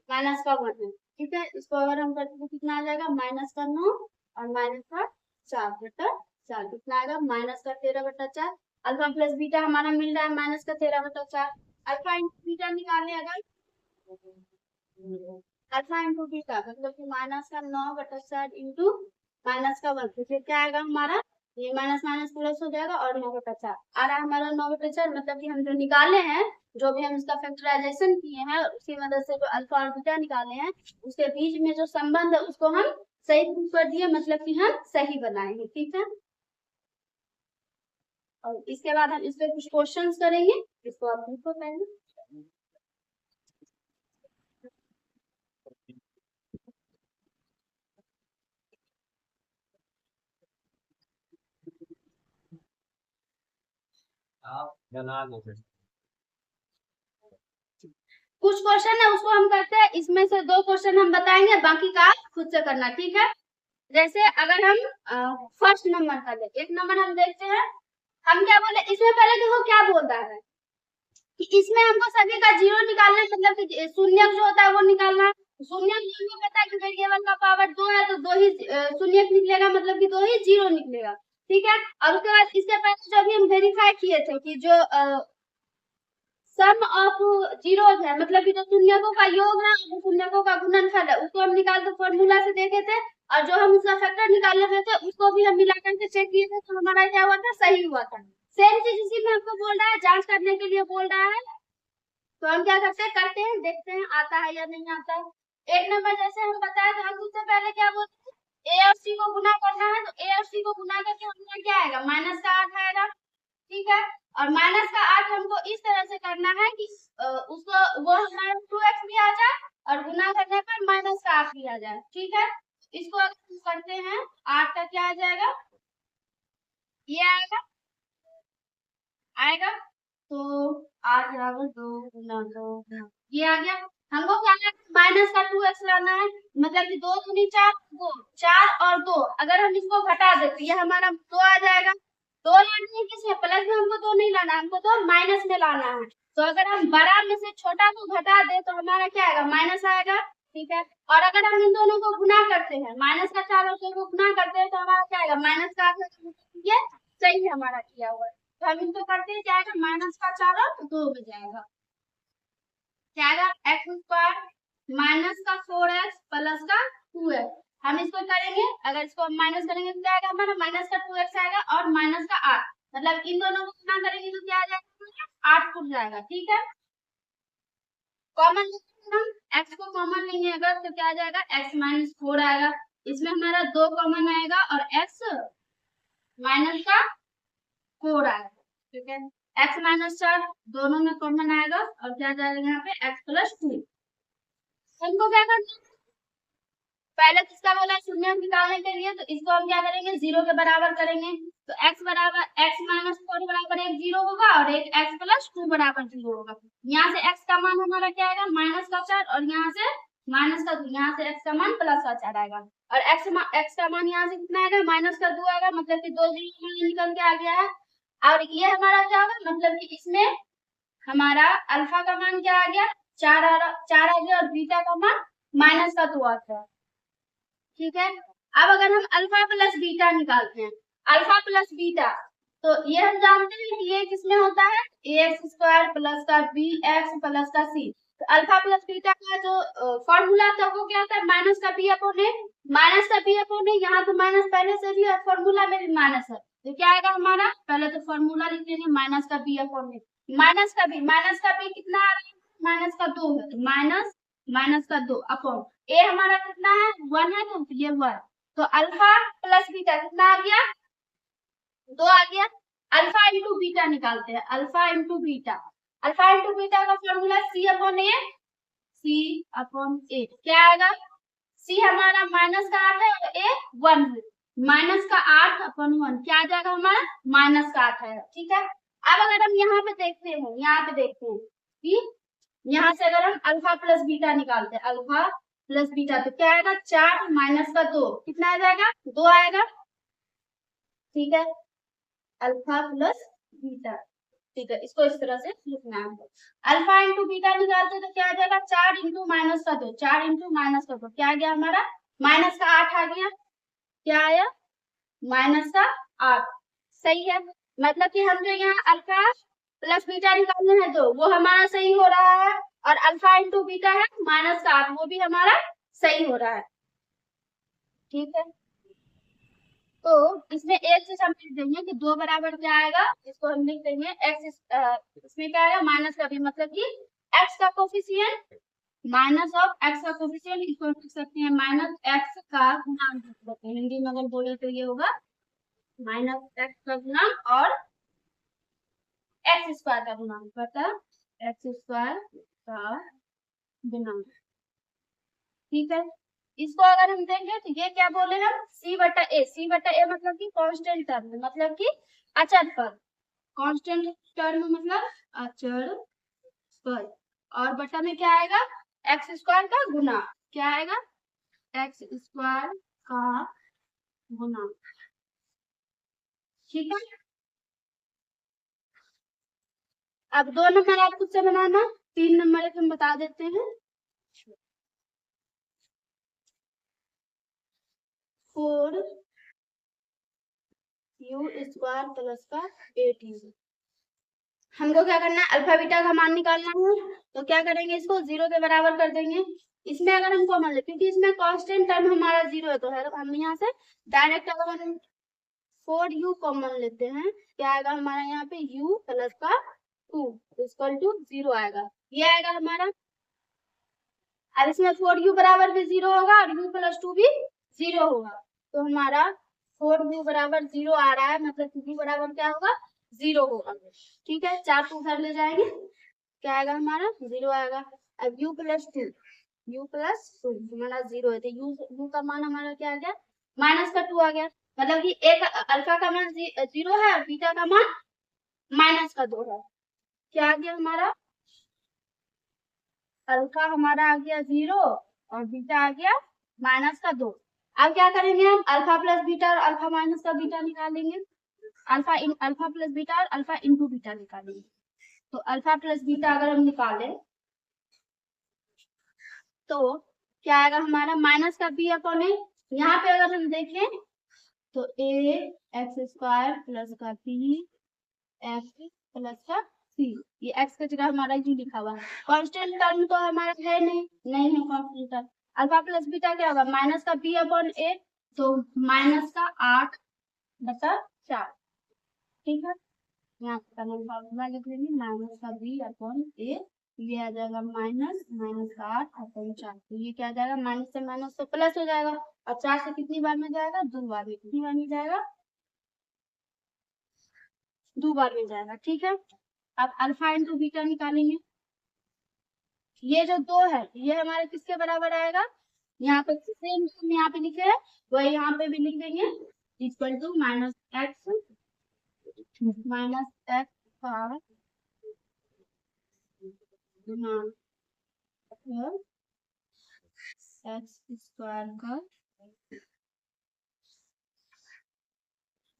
माइनस का 1 है। ठीक है, इसको अगर हम करते हैं कितना आ जाएगा? माइनस का 9 और माइनस का 4/4 कितना आएगा? माइनस का 13/4। अल्फा प्लस बीटा हमारा मिल रहा है माइनस का 13/4। अल्फा इंटू बीटा निकालने अगर, अल्फा इंटू बीटा मतलब कि माइनस का 9/4 इंटू माइनस का 1, तो फिर क्या आएगा हमारा? ये माइनस माइनस प्लस हो जाएगा और 9/4 आ रहा है हमारा। 9/4 मतलब कि हम जो निकाले हैं, जो भी हम इसका फैक्टराइजेशन किए हैं उसकी मदद से जो अल्फा और बीटा निकाले हैं, उसके बीच में जो संबंध है उसको हम सही प्रूफ कर दिए, मतलब कि हम सही बनाएंगे। ठीक है, और इसके बाद हम इस पे कुछ क्वेश्चंस करेंगे, इसको आप लिखो पहले। कुछ क्वेश्चन है उसको हम करते हैं, इसमें से 2 क्वेश्चन हम बताएंगे, बाकी का आप खुद से करना। ठीक है, जैसे अगर हम फर्स्ट नंबर का ले, 1 नंबर हम देखते हैं। हम क्या बोले इसमें? पहले देखो क्या बोल रहा है कि इसमें हमको सभी का जीरो निकालना है, मतलब कि शून्य जो होता है वो निकालना है। शून्य हमको पता है कि वेरिएबल का पावर 2 है, तो 2 ही शून्य निकलेगा, मतलब कि 2 ही जीरो निकलेगा। ठीक है, और उसके बाद इसके पहले जो भी हम वेरीफाई किए थे कि जो सम ऑफ जीरोज है, मतलब कि जो शून्यकों का योग है और शून्यकों का गुणनफल है, उसको हम निकाल तो फॉर्मूला से देखे थे, और जो हम उसका फैक्टर निकाल रहे थे उसको भी हम मिला करके चेक किए थे, तो हमारा क्या हुआ था? सही हुआ था। सेम चीज इसी में हमको बोल रहा है, जांच करने के लिए बोल रहा है। तो हम क्या करते हैं, देखते हैं आता है या नहीं आता है। 1 नंबर जैसे हम बताए तो हम सबसे पहले क्या बोलते हैं? ए और सी को गुना करना है, तो ए और सी को गुना करके हमारा क्या आएगा? माइनस का 8 आएगा। ठीक है, और माइनस का 8 हमको इस तरह से करना है कि उसको वो हमारा 2x भी आ जाए और गुना करने पर माइनस का 8 भी आ जाए। ठीक है, इसको अगर हम करते हैं 8 का क्या आ जाएगा? ये आएगा, आएगा तो 8 बराबर 2 गुना 2 ये आ गया। हमको क्या है, माइनस का 2x लाना है, मतलब कि 2 दूनी 4, 2 4 और 2, अगर हम इसको घटा दे तो ये हमारा 2 आ जाएगा। 2 लाना है किसमें, प्लस में हमको 2 नहीं लाना, हमको तो माइनस में लाना है। तो अगर हम बड़ा में से छोटा को घटा दे तो हमारा क्या आएगा, माइनस आएगा। ठीक है, और अगर हम इन दोनों को गुना करते हैं, माइनस का 4 और 2 को गुना करते हैं तो हमारा क्या आएगा, माइनस का 8 ये सही है हमारा किया हुआ है। तो हम इनको करते हैं, क्या आएगा, माइनस का 4 और 2 में जाएगा, क्या आएगा, एक्स स्क्वायर माइनस का 4x प्लस का 2x। हम इसको करेंगे, अगर इसको हम माइनस करेंगे तो क्या आएगा हमारा, माइनस का 2x आएगा और माइनस का 8, मतलब इन दोनों को गुना करेंगे तो क्या आ जाएगा, 8 फुट जाएगा। ठीक है, कॉमन लेंगे हम, x को कॉमन लेंगे अगर तो क्या आ जाएगा, x माइनस 4 आएगा, इसमें हमारा 2 कॉमन आएगा और x माइनस का 4 आएगा। ठीक है, x माइनस 4 दोनों में कॉमन आएगा और क्या जाएगा यहाँ पे, x प्लस 2। हमको क्या करना है, पहले किसका बोला है, शून्य निकालने के लिए, तो इसको हम क्या करेंगे, 0 के बराबर करेंगे। तो x बराबर x माइनस 4 बराबर एक 0 होगा और एक x प्लस 2 बराबर 0 होगा। यहाँ से x का मान हमारा क्या आएगा, माइनस का 4, और यहाँ से माइनस का 2, यहाँ से x का मान प्लस का 4 आएगा, और x का मान यहाँ से कितना आएगा, माइनस का 2 आएगा, मतलब कि 2 0 निकल के आ गया है। और ये हमारा क्या होगा, मतलब कि इसमें हमारा अल्फा का मान क्या आ गया, 4 आ गया, और बीटा का मान माइनस का 2 आता है। ठीक है, अब अगर हम अल्फा प्लस बीटा निकालते हैं, अल्फा प्लस बीटा, तो ये हम जानते हैं कि ये किसमें होता है, एक्स स्क्वायर प्लस का बी एक्स प्लस का सी। तो अल्फा प्लस बीटा का जो फॉर्मूला था वो क्या था, माइनस का बी अपॉन ए, माइनस का बी अपॉन ए, यहाँ तो माइनस पहले से भी है, फॉर्मूला में भी माइनस है, तो क्या आएगा हमारा, पहले तो फॉर्मूला लिख लेंगे, माइनस का बी अपॉन ए, माइनस का बी कितना आ रहा है, माइनस का 2 है, तो माइनस माइनस का 2 अपॉन ए हमारा कितना है, 1 है, तो ये 1, तो अल्फा प्लस बीटा कितना आ गया, 2 आ गया। अल्फा इंटू बीटा निकालते हैं, alpha into beta, alpha into beta का फॉर्मूला सी अपॉन ए, सी अपॉन ए क्या आएगा, सी हमारा माइनस का 8 है और ए 1 है, माइनस का 8 अपॉन 1 क्या आ जाएगा हमारा, माइनस का 8 है। ठीक है, अब अगर हम यहाँ पे देखते हैं, यहाँ पे देखते हैं कि यहाँ से अगर हम अल्फा प्लस बीटा निकालते हैं, अल्फा प्लस बीटा, तो क्या आएगा, 4 माइनस का 2 कितना आ जाएगा, 2 आएगा। ठीक है, अल्फा प्लस बीटा, ठीक है, इसको इस तरह से लिखना है। अल्फा इंटू बीटा निकालते तो क्या आ जाएगा, 4 इंटू माइनस का 2, 4 इंटू माइनस का 2 क्या आ गया हमारा, माइनस का 8 आ गया, क्या आया, माइनस का 8। सही है, मतलब कि हम जो यहाँ अल्फा प्लस बीटा निकालने हैं तो वो हमारा सही हो रहा है, और अल्फा इंटू बीटा है माइनस का 8, वो भी हमारा सही हो रहा है। ठीक है, तो इसमें एक चीज हम लिख देंगे कि 2 बराबर क्या आएगा, इसको हम लिख देंगे एक्स, इसमें क्या आएगा, माइनस का भी, मतलब कि एक्स का कोफिशिएंट, माइनस ऑफ एक्स का कोफिशिएंट, इसको लिख सकते हैं माइनस एक्स का गुणांक, लिख सकते हैं हिंदी में अगर बोले तो ये होगा माइनस एक्स का गुणांक और एक्स स्क्वायर का गुणांक, मतलब एक्स स्क्वायर का गुणांक। ठीक है, इसको अगर हम देंगे तो ये क्या बोले हम, सी बटा ए, सी बटा ए मतलब कि कांस्टेंट टर्म, मतलब कि अचर पद, कांस्टेंट टर्म मतलब अचर पद, और बटा में क्या आएगा, एक्स स्क्वायर का गुना, क्या आएगा, एक्स स्क्वायर का गुना। ठीक है, अब 2 नंबर आप खुद से बनाना, 3 नंबर हम बता देते हैं, 4 यू स्क्वायर प्लस का 8u। हमको क्या करना है, अल्फा बीटा का मान निकालना है, तो क्या करेंगे, इसको 0 के बराबर कर देंगे। इसमें अगर हम कॉमन ले, क्योंकि इसमें कांस्टेंट टर्म हमारा 0 है, तो है हम यहाँ से डायरेक्ट अगर हम 4u कॉमन लेते हैं, क्या आएगा हमारा यहाँ पे u प्लस का 2 इक्वल टू 0 आएगा, ये आएगा हमारा। अब इसमें 4u बराबर भी 0 होगा और u प्लस 2 भी 0 होगा, तो हमारा 4u बराबर 0 आ रहा है, मतलब u बराबर क्या होगा, 0 होगा। ठीक है, 4 को उधर ले जाएंगे, क्या आएगा हमारा, 0 आएगा। अब u प्लस 2 हमारा 0 है, तो u का मान हमारा क्या आ गया, माइनस का 2 आ गया, मतलब कि एक अल्फा का मान 0 है और बीटा का मान माइनस का 2 है, क्या आ गया हमारा, अल्फा हमारा आ गया 0 और बीटा आ गया -2। अब क्या करेंगे हम अल्फा प्लस बीटा और अल्फा माइनस का बीटा निकालेंगे। अल्फा प्लस बीटा और अल्फा इंटू बीटा निकालेंगे। तो अल्फा प्लस बीटा अगर हम निकालें तो क्या आएगा हमारा माइनस का बी अपॉन ए। यहाँ पे अगर हम देखें तो ए एक्स स्क्वायर प्लस का बी एक्स प्लस का सी, ये एक्स की जगह हमारा यू लिखा हुआ है। कांस्टेंट टर्म तो हमारा है नहीं है constant term. Alpha plus beta क्या होगा माइनस का बी अपॉन ए, तो माइनस का 8/4। ठीक है, यहाँ का फॉर्मूला लिख लेंगे माइनस का बी अपॉन ए, ये आ जाएगा माइनस का 8/4। तो ये क्या आ जाएगा माइनस से माइनस तो प्लस हो जाएगा और 4 से कितनी बार में जाएगा 2 बार में। कितनी बार में जाएगा 2 बार में जाएगा। ठीक है, अब अल्फा इंटू बीटा निकालेंगे। ये जो 2 है ये हमारे किसके बराबर आएगा, यहाँ पे सेम यहाँ पे लिखे हैं वही यहाँ पे भी लिख देंगे, इक्वल टू माइनस एक्स का एक्स स्क्वायर का।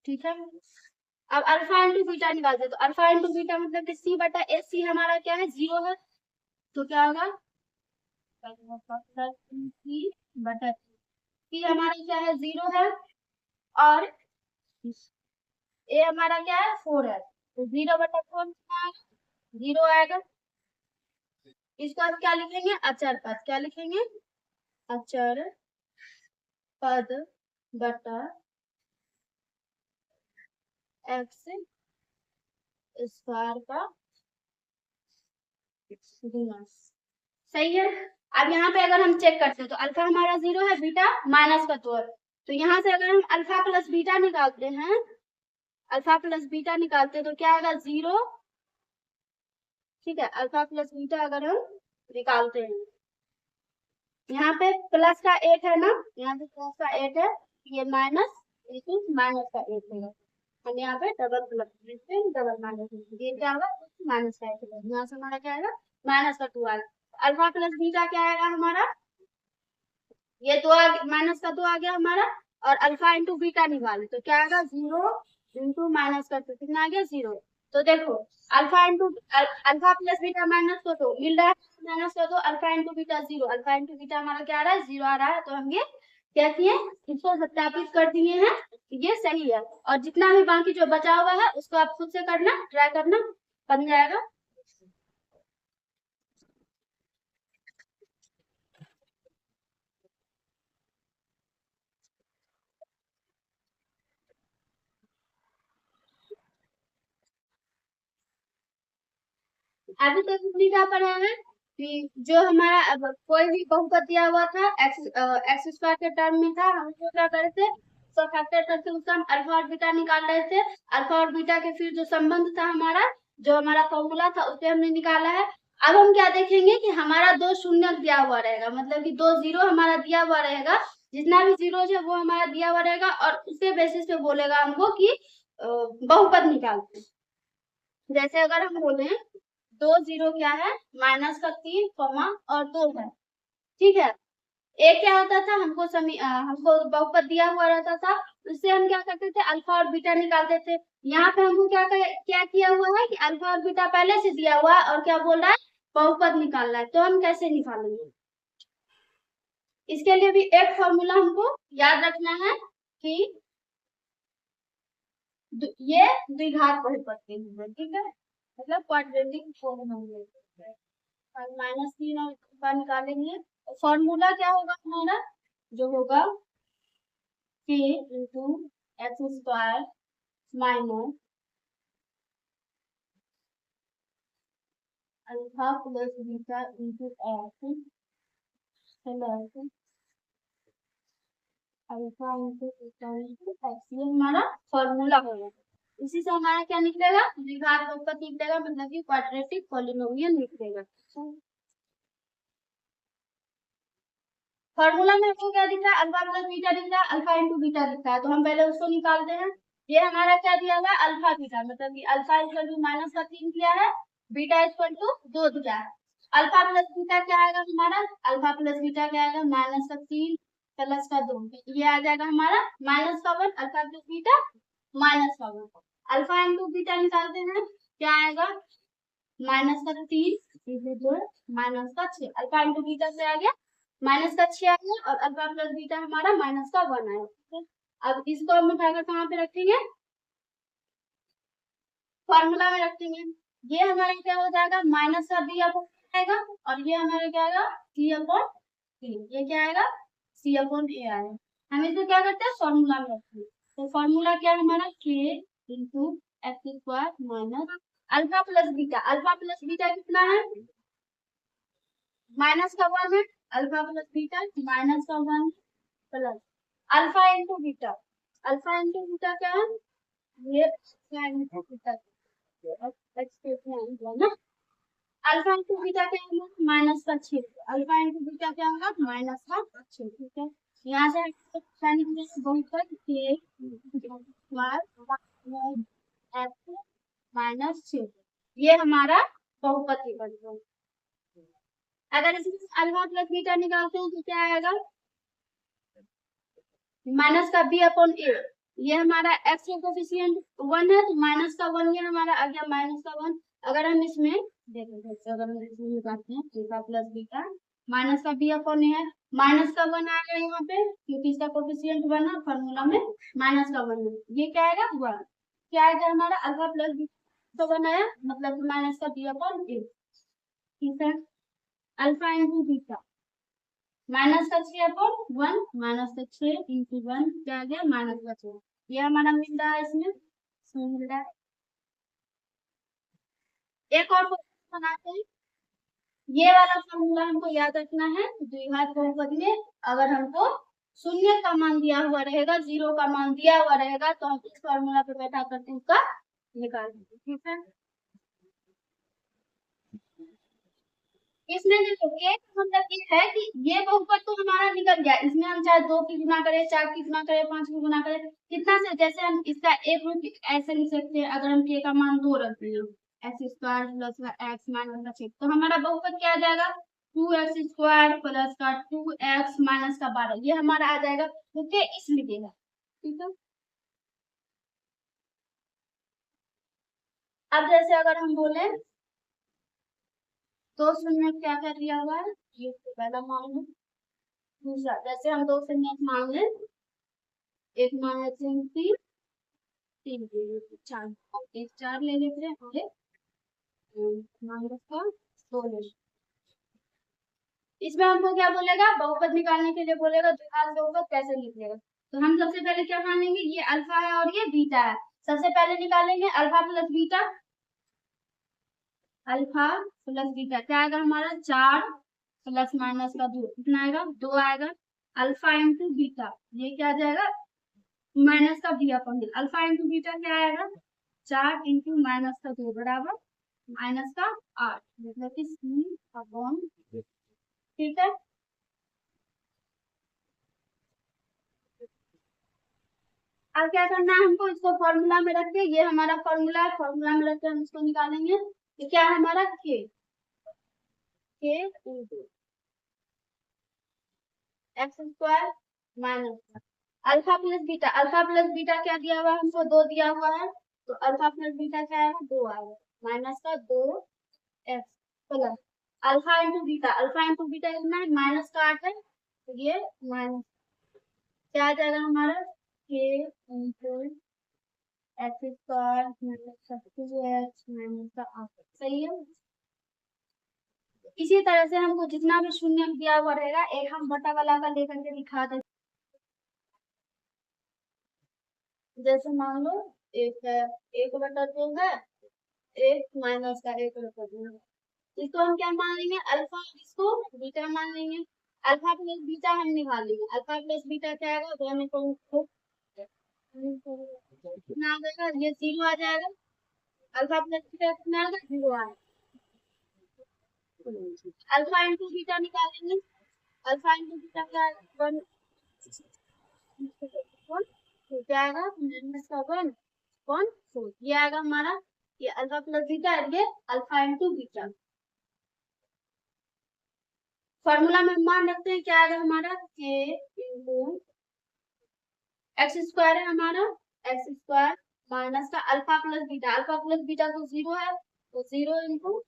ठीक है, अब अल्फा इंटू बीटा निकालते तो अल्फा इंटू बीटा मतलब कि सी बटा ए, सी हमारा क्या है 0 है, तो क्या होगा सी बटा सी हमारा क्या है 0 है और ए हमारा क्या है 4 है, तो 0/4 0 आएगा। इसको आप क्या लिखेंगे अचर पद, क्या लिखेंगे अचर पद बटा एक्स स्क्वायर का गुना। सही है। अब यहाँ पे अगर हम चेक करते हैं तो अल्फा हमारा 0 है, बीटा -2 है, तो यहाँ से अगर हम अल्फा प्लस बीटा निकालते हैं, अल्फा प्लस बीटा निकालते हैं तो क्या आएगा 0। ठीक है, अल्फा प्लस बीटा अगर हम निकालते हैं, यहाँ पे प्लस का 8 है ना, यहाँ पे प्लस का 8 है, ये माइनस माइनस का 8 है, हम यहाँ पे डबल प्लस डबल माइनस, ये क्या होगा माइनस का 8 है, यहाँ से हमारा क्या आएगा -2 आएगा। अल्फा प्लस बीटा क्या आएगा हमारा, ये 2 माइनस का 2 आ गया हमारा, और अल्फा इंटू बीटा निकाले तो क्या आएगा 0 इंटू माइनस का 2, कितना आ गया 0। तो देखो alpha into alpha plus beta -2 मिल रहा है, -2 alpha into beta 0, alpha into beta हमारा क्या आ रहा है 0 आ रहा है, तो हम ये क्या किए इसको सत्यापित कर दिए हैं, ये सही है। और जितना भी बाकी जो बचा हुआ है उसको आप खुद से करना, ट्राई करना, बन जाएगा। अभी तक हमने क्या पढ़ा है कि जो हमारा अब कोई भी बहुपद दिया हुआ था एक्स स्क्वायर के टर्म में था, हम उसको क्या करे थे सब फैक्टर करके उसका हम अल्फा और बीटा निकाल रहे थे। अल्फा और बीटा के फिर जो संबंध था हमारा, जो हमारा फॉर्मूला था उसे हमने निकाला है। अब हम क्या देखेंगे कि हमारा 2 शून्य दिया हुआ रहेगा, मतलब कि 2 0 हमारा दिया हुआ रहेगा, जितना भी जीरो है वो हमारा दिया हुआ रहेगा और उसके बेसिस पे बोलेगा हमको कि बहुपद निकालते हैं। जैसे अगर हम बोले 2 0 क्या है -3 और 2 है। ठीक है, एक क्या होता था हमको बहुपद दिया हुआ रहता था, उससे हम क्या करते थे अल्फा और बीटा निकालते थे। यहाँ पे हमको क्या किया हुआ है कि अल्फा और बीटा पहले से दिया हुआ है और क्या बोल रहा है बहुपद निकालना है, तो हम कैसे निकालेंगे। इसके लिए भी एक फॉर्मूला हमको याद रखना है कि ये द्विघात बहुपद के लिए, ठीक है, मतलब क्वाड्रेटिक पॉलिनोमियल। -3 और निकालेंगे, फॉर्मूला क्या होगा हमारा, जो होगा k into x square minus alpha plus beta into x plus alpha into beta into x, ये हमारा फॉर्मूला होगा। इसी से हमारा क्या निकलेगा द्विघात बहुपद निकलेगा, मतलब कि क्वाड्रेटिक पॉलिनोमियल निकलेगा। फॉर्मूला में हमको क्या दिख रहा है अल्फा प्लस बीटा दिख रहा है, अल्फा इंटू बीटा दिख रहा है, तो हम पहले उसको निकालते हैं। ये हमारा क्या दिया हुआ है अल्फा बीटा, मतलब कि अल्फा इक्वल टू -3 दिया है, बीटा इक्वल टू 2 दिया है। अल्फा प्लस बीटा क्या आएगा हमारा, अल्फा प्लस बीटा क्या आएगा, -3 प्लस का 2, ये आ जाएगा हमारा -1, alpha plus beta -1। Alpha into beta निकालते हैं, क्या आएगा, -3 2 -6, अल्फा इंटू बीटा से आ गया -6 आ गया, और अल्फा प्लस बीटा हमारा -1 आया, ठीक है। अब इसको हम उठाकर कहाँ पे रखेंगे, फॉर्मूला में रखेंगे। ये हमारा क्या हो जाएगा, माइनस का बी अपॉन आएगा, और ये हमारा क्या आएगा, सी अपॉन ए, ये क्या आएगा, सी अपॉन ए आएगा। हम इसको क्या करते हैं, फॉर्मूला में रखते हैं। तो फॉर्मूला क्या है हमारा, के into x square minus alpha plus beta, alpha plus beta कितना है, -1 है, alpha plus beta -1 plus alpha into beta, alpha into beta क्या है, ये इंटू बीटा ना, अल्फा इंटू बीटा क्या होगा, -6, अल्फा इंटू बीटा क्या होगा, -6, ठीक है। यहाँ से बहुपद के -6, ये हमारा बहुपद निकल गया। अगर इसमें अल्फा प्लस बीटा निकालते हैं तो क्या आएगा, माइनस का बी अपॉन ए, ये हमारा एक्स का कोफिशिएंट 1 है, तो माइनस का 1 ये हमारा आ गया -1। अगर हम इसमें देखो, अगर हम इसमें निकालते हैं बीटा प्लस बीटा, माइनस का बी अपॉन ए है, -1 आएगा यहाँ पे, क्योंकि इसका कोफिशिएंट 1 है, फॉर्मूला में -1 है, ये क्या आएगा 1, क्या आएगा हमारा अल्फा प्लस बीटा तो 1 आया, मतलब माइनस का बी अपॉन ए, ठीक है। Alpha into beta -6 upon 1, -6 into 1 क्या आ गया, -6, ये हमारा मिल रहा है इसमें मिल रहा है। एक और बनाते हैं, ये वाला फॉर्मूला हमको याद रखना है, द्विघात बहुपद में अगर हमको शून्य का मान दिया हुआ रहेगा, 0 का मान दिया हुआ रहेगा, तो हम इस फॉर्मूला पे बैठा करके उसका निकाल देंगे, ठीक है। इसमें देखो एक मतलब ये है कि ये बहुपद तो हमारा निकल गया, इसमें हम चाहे 2 की गुना करें, 4 की गुना करें, 5 की गुना करें, कितना से, जैसे हम इसका एक रूप ऐसे लिख सकते हैं, अगर हम के का मान 2 रखते हैं, x square plus x minus का 6, तो हमारा बहुपद क्या आ जाएगा, 2x स्क्वायर प्लस का 2x माइनस का 12, ये हमारा आ जाएगा, तो के इसलिए है, ठीक है। अब जैसे अगर हम बोले 2 शून्य क्या क्या दिया हुआ है, ये तो पहला मान लो, दूसरा जैसे हम 2 शून्य मान लें, एक मान लेते हैं 3, 3 ले लेते 4, एक 4 ले लेते हैं, और एक मान रखा 2 ले लेते। इसमें हमको क्या बोलेगा, बहुपद निकालने के लिए बोलेगा द्विघात बहुपद कैसे लिखिएगा, तो हम सबसे पहले क्या मानेंगे, ये अल्फा है और ये बीटा है, सबसे पहले निकालेंगे alpha plus beta, alpha plus beta क्या आएगा हमारा, 4 प्लस माइनस का 2, कितना आएगा, 2 आएगा, अल्फा इंटू बीटा, ये क्या आ जाएगा, माइनस का b upon d, alpha into beta क्या आएगा, 4 इंटू माइनस का 2 बराबर माइनस का 8, मतलब कि सी अपॉन, ठीक है। अब क्या करना है हमको, इसको फॉर्मूला में रख के, ये हमारा फॉर्मूला है, फॉर्मूला में रख के हम इसको निकालेंगे, तो क्या है हमारा के into x square minus alpha plus beta, alpha plus beta क्या दिया हुआ है हमको, 2 दिया हुआ है, तो अल्फा प्लस बीटा क्या आएगा, 2 आएगा, माइनस का 2 x plus alpha into beta, alpha into beta कितना है, -8 है, तो ये माइनस क्या आ जाएगा हमारा, के into x square minus 2x minus का 8, सही है। इसी तरह से हमको जितना भी शून्य दिया हुआ रहेगा, एक हम बटा वाला का लेकर के दिखा देते, जैसे मान लो एक है 1/2 है, एक माइनस का 1/2 है, इसको हम क्या मान लेंगे, अल्फा, इसको बीटा मान लेंगे, अल्फा प्लस बीटा हम निकालेंगे, अल्फा प्लस बीटा क्या आएगा, तो हमें कितना आ जाएगा, ये 0 आ जाएगा, अल्फा प्लस बीटा कितना आएगा, 0 आएगा, अल्फा इंटू बीटा निकालेंगे, अल्फा इंटू बीटा क्या आएगा, 1, तो क्या आएगा -1 कौन, तो ये आएगा हमारा, ये अल्फा प्लस बीटा, ये अल्फा इंटू बीटा, फॉर्मूला में मान रखते हैं, क्या आएगा हमारा के इंटू एक्स स्क्वायर है हमारा, एक्स स्क्वायर माइनस का अल्फा प्लस बीटा तो 0 है, तो 0 इंटू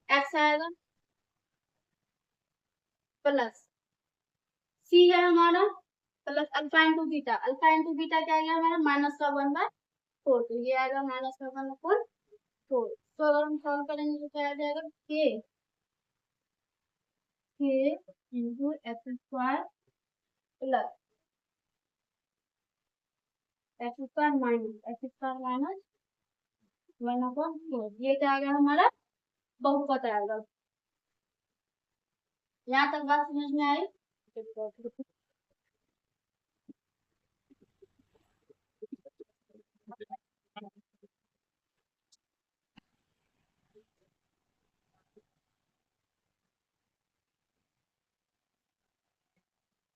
एक्स आएगा प्लस सी है हमारा प्लस अल्फा इंटू बीटा क्या आएगा हमारा माइनस का 1/4, तो ये आएगा माइनस का 1/4। तो अगर हम सॉल्व करेंगे तो क्या आ जाएगा के into x square plus x square minus 1/4, ये क्या आ गया हमारा बहुपद आएगा। यहाँ तक बात समझ में आई?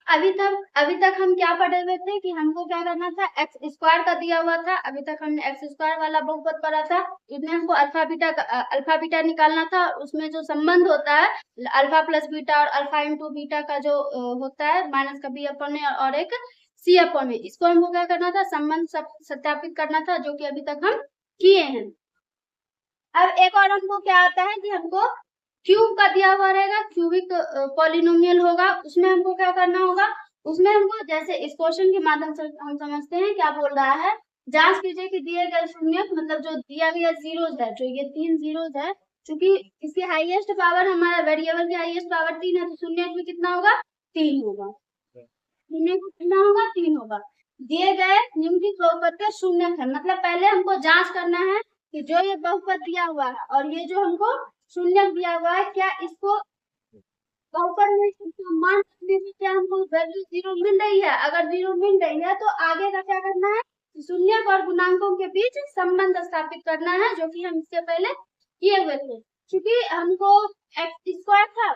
अभी तक हम क्या पढ़े हुए थे कि हमको क्या करना था, एक्स स्क्वायर का दिया हुआ था, अभी तक हमने एक्स स्क्वायर वाला बहुपद पढ़ा था, इसमें हमको अल्फा बीटा निकालना था। उसमें जो संबंध होता है अल्फा प्लस बीटा और अल्फा इंटू बीटा का जो होता है माइनस का बी अपॉन में और एक सी अपॉन में, इसको हमको क्या करना था, संबंध सत्यापित करना था, जो कि अभी तक हम किए हैं। अब एक और हमको क्या आता है कि हमको क्यूब का दिया हुआ रहेगा, क्यूबिक पॉलिनोमियल होगा, उसमें हमको क्या करना होगा, उसमें हमको जैसे इस क्वेश्चन के माध्यम से हम समझते हैं क्या बोल रहा है, जांच कीजिए कि दिए गए शून्य मतलब जो दिया गया जीरोस है, जो ये 3 जीरोस है, क्योंकि इसकी हाईएस्ट पावर हमारा वेरिएबल की हाईएस्ट पावर 3 है, तो शून्य में कितना होगा 3 होगा, शून्य को कितना होगा 3 होगा। दिए गए निम्नलिखित बहुपद के शून्य है, मतलब पहले हमको जांच करना है कि जो ये बहुपद दिया हुआ है और ये जो हमको शून्य दिया हुआ है, क्या इसको बहुपद में इसका मान रखने से क्या हमको वैल्यू 0 मिल रही है? अगर 0 मिल रही है तो आगे का क्या करना है, शून्य और गुणांकों के बीच संबंध स्थापित करना है, जो कि हम इससे पहले किए हुए थे। क्योंकि हमको एक्स स्क्वायर था,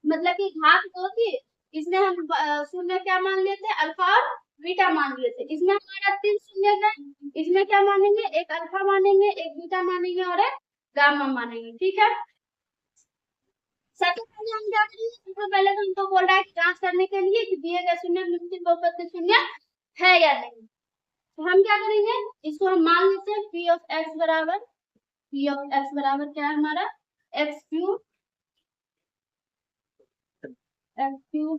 मतलब कि घात 2 थी, इसमें हम शून्य क्या मान लेते, अल्फा और बीटा मान लेते। इसमें हमारा 3 शून्य है, इसमें क्या मानेंगे, एक अल्फा मानेंगे, एक बीटा मानेंगे और एक गामा मानेंगे। ठीक है, सबसे पहले हम क्या करेंगे, सबसे पहले तो हमको बोल रहा है जांच करने के लिए कि दिए गए शून्य निम्नलिखित बहुपद के शून्य है या नहीं। तो हम क्या करेंगे, इसको हम मान लेते हैं पी ऑफ एक्स बराबर क्या है हमारा एक्स क्यूब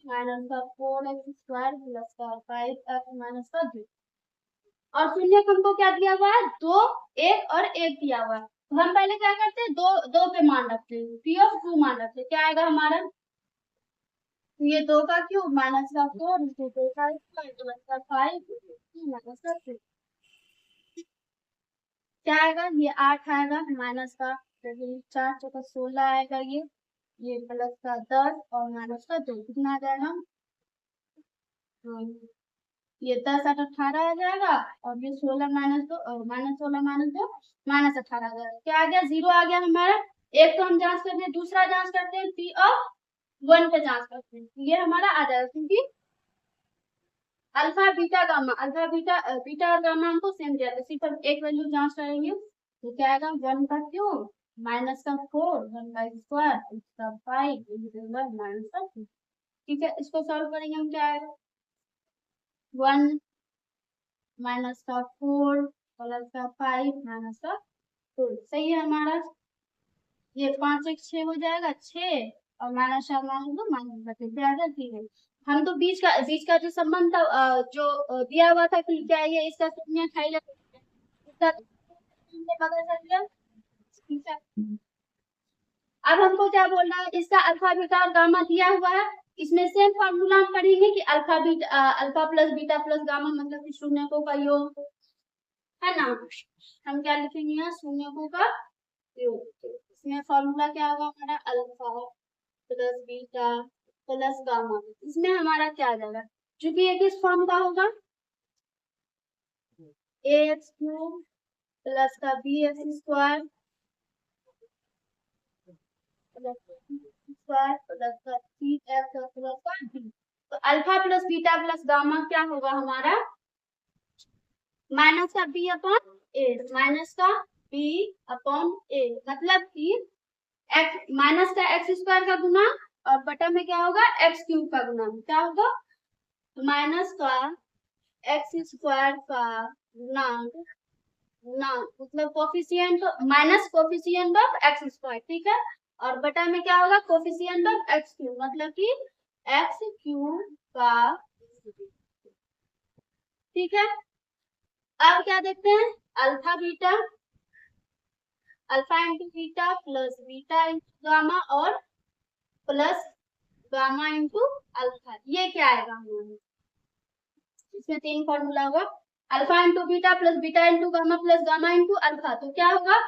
माइनस का 4x स्क्वायर प्लस का 5x माइनस का 2, और शून्य हमको क्या दिया हुआ है 2 1 और 1 दिया हुआ है। तो हम पहले क्या करते हैं, दो पे मान रखते हैं, पी ऑफ 2 मान रखते हैं, क्या आएगा हमारा, तो ये 2 का क्यूब माइनस का 4 इंटू 2 का स्क्वायर प्लस का 5 माइनस का 3, क्या आएगा, ये 8 आएगा माइनस का 4 चौका 16 आएगा, ये प्लस का 10 और माइनस का 2 कितना आ जाएगा, ये 10 8 18 आ जाएगा, और ये 16 माइनस 2 माइनस 18 आ जाएगा, क्या आ गया 0 आ गया हमारा। एक तो हम जांच करते हैं, दूसरा जांच करते हैं पी ऑफ 1 पे जांच करते हैं, ये हमारा आ जाएगा, क्योंकि अल्फा बीटा बीटा और गामा हमको सेम दिया था, सिर्फ हम एक वैल्यू जांच करेंगे, तो क्या आएगा 1 का क्यूब माइनस का 4 1 का स्क्वायर इसका 5 माइनस का 2। ठीक है, इसको सॉल्व करेंगे हम, क्या आएगा 1 माइनस का 4 प्लस का 5 माइनस का 2, सही है हमारा। ये 5 1 6 हो जाएगा 6 और माइनस 4 माइनस 2 माइनस 3 है। हम तो बीच का जो संबंध था जो दिया हुआ था कि क्या ये इसका शून्य है या इसका पता चल गया। ठीक है, अब हमको क्या बोलना है, इसका अल्फा बीटा और गामा दिया हुआ है, इसमें सेम फार्मूला हम पढ़ेंगे कि alpha plus beta plus gamma मतलब कि शून्यकों का योग है ना, हम क्या लिखेंगे यहाँ शून्यकों का योग। इसमें फॉर्मूला क्या होगा हमारा alpha plus beta plus gamma, इसमें हमारा क्या आ जाएगा, क्योंकि ये किस फॉर्म का होगा ax क्यूब प्लस का bx स्क्वायर प्लस प्लस का 3x प्लस का d, तो alpha plus beta plus gamma क्या होगा हमारा माइनस का b अपॉन a, माइनस का b अपॉन a, मतलब कि एक्स माइनस का एक्स स्क्वायर का गुना और बटा में क्या होगा एक्स क्यूब का गुना, क्या होगा माइनस का एक्स स्क्वायर का गुणांक ना मतलब coefficient minus coefficient of x square, ठीक है, और बटा में क्या होगा कोफिशिएंट ऑफ एक्स क्यूब मतलब कि एक्स क्यूब का, ठीक है। अब क्या देखते हैं alpha beta, alpha into beta plus beta into gamma और प्लस गामा इंटू अल्फा, ये क्या आएगा हमारा, इसमें तीन फॉर्मूला होगा alpha into beta plus beta into gamma plus gamma into alpha, तो क्या होगा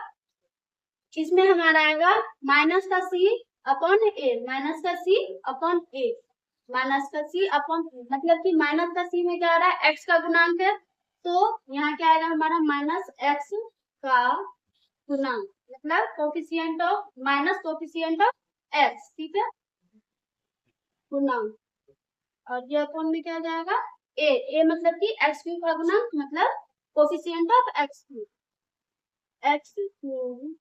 इसमें हमारा आएगा माइनस का सी अपॉन ए, माइनस का सी अपॉन ए, माइनस का सी अपॉन ए, मतलब कि माइनस का सी में क्या आ रहा है एक्स का गुणांक है, तो यहाँ क्या आएगा हमारा माइनस एक्स का गुणांक मतलब coefficient of minus coefficient of x, ठीक है, गुणांक, और ये अपॉन में क्या जाएगा ए मतलब कि एक्स क्यूब का गुणांक मतलब coefficient of x cube, x cube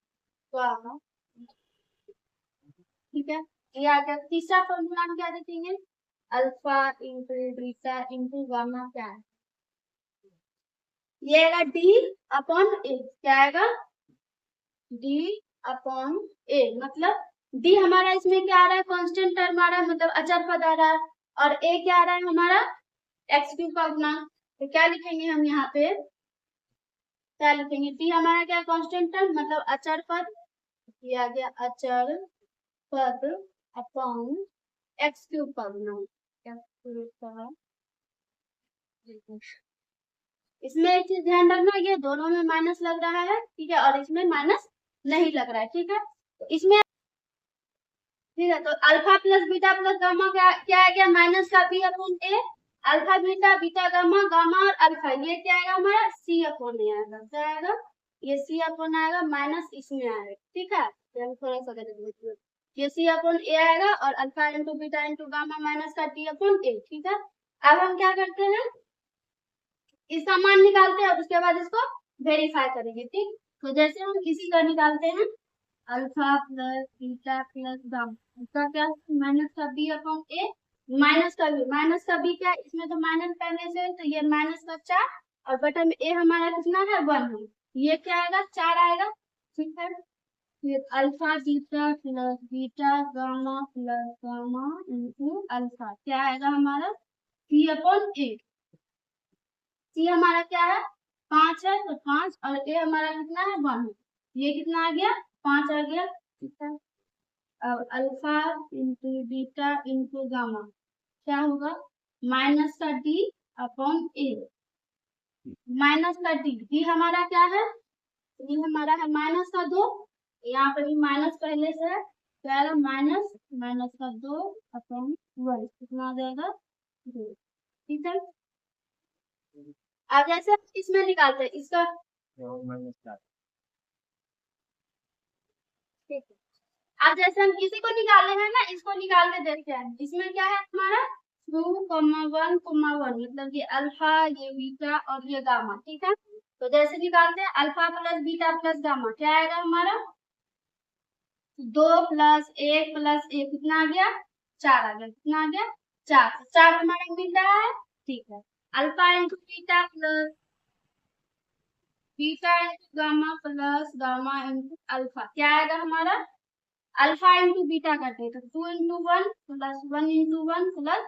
का, ठीक है। ये आ गया तीसरा फॉर्मूला हम क्या देखेंगे alpha into beta into gamma, क्या है ये आएगा डी अपॉन ए, क्या आएगा डी अपॉन ए, मतलब डी हमारा इसमें क्या आ रहा है कांस्टेंट टर्म आ रहा है मतलब अचर पद आ रहा है, और ए क्या आ रहा है हमारा एक्स क्यूब का गुना, तो क्या लिखेंगे हम यहाँ पे क्या लिखेंगे डी हमारा क्या कांस्टेंट टर्म मतलब अचर पद, ये आ गया अचर पद अपॉन एक्स क्यूब का गुना, इसमें एक चीज ध्यान रखना ये दोनों में माइनस लग रहा है, ठीक है, और इसमें माइनस नहीं लग रहा है, ठीक है, तो इसमें ठीक है, तो alpha plus beta plus gamma क्या आ गया माइनस का b upon a, alpha beta beta gamma gamma और अल्फा ये क्या आएगा हमारा सी अपॉन ए आएगा, क्या आएगा ये सी अपॉन आएगा माइनस इसमें आएगा, ठीक है, हम थोड़ा सा कर देंगे ये सी अपॉन ए आएगा और alpha into beta into gamma minus का डी अपॉन ए, ठीक है। अब हम क्या करते हैं इसका मान निकालते हैं उसके बाद इसको वेरीफाई करेंगे, ठीक, तो जैसे हम इसी का निकालते हैं alpha plus beta plus gamma, इसका क्या माइनस का बी अपॉन ए माइनस का बी क्या इसमें तो माइनस पहले से तो ये माइनस का 4 और बटा में ए हमारा कितना है 1 है, ये क्या आएगा 4 आएगा, ठीक है, फिर alpha beta plus beta gamma plus gamma into alpha क्या आएगा हमारा सी अपॉन ए, सी हमारा क्या है 5 है तो 5 और ए हमारा कितना है 1 है, ये कितना आ गया 5 आ गया, ठीक है। अब alpha into beta into gamma क्या होगा माइनस का डी अपॉन ए, माइनस का डी हमारा क्या है डी हमारा है माइनस का 2, यहाँ पर भी माइनस पहले से है क्या है माइनस माइनस का 2 अपॉन 1 कितना आ जाएगा 2, ठीक है। अब जैसे इसमें निकालते हैं इसका ठीक है, अब जैसे हम किसी को निकाले हैं ना इसको निकाल के देखते हैं इसमें क्या है हमारा 2,1,1 मतलब ये अल्फा ये बीटा और ये गामा, ठीक है, तो जैसे निकालते हैं alpha plus beta plus gamma क्या आएगा हमारा 2 प्लस 1 प्लस 1 कितना आ गया 4 आ गया, कितना आ गया 4, 4 हमारा मिल रहा है, ठीक है। Alpha into beta plus beta into gamma plus gamma into alpha क्या आएगा हमारा अल्फा इंटू बीटा करते हैं तो 2 into 1 plus 1 into 1 plus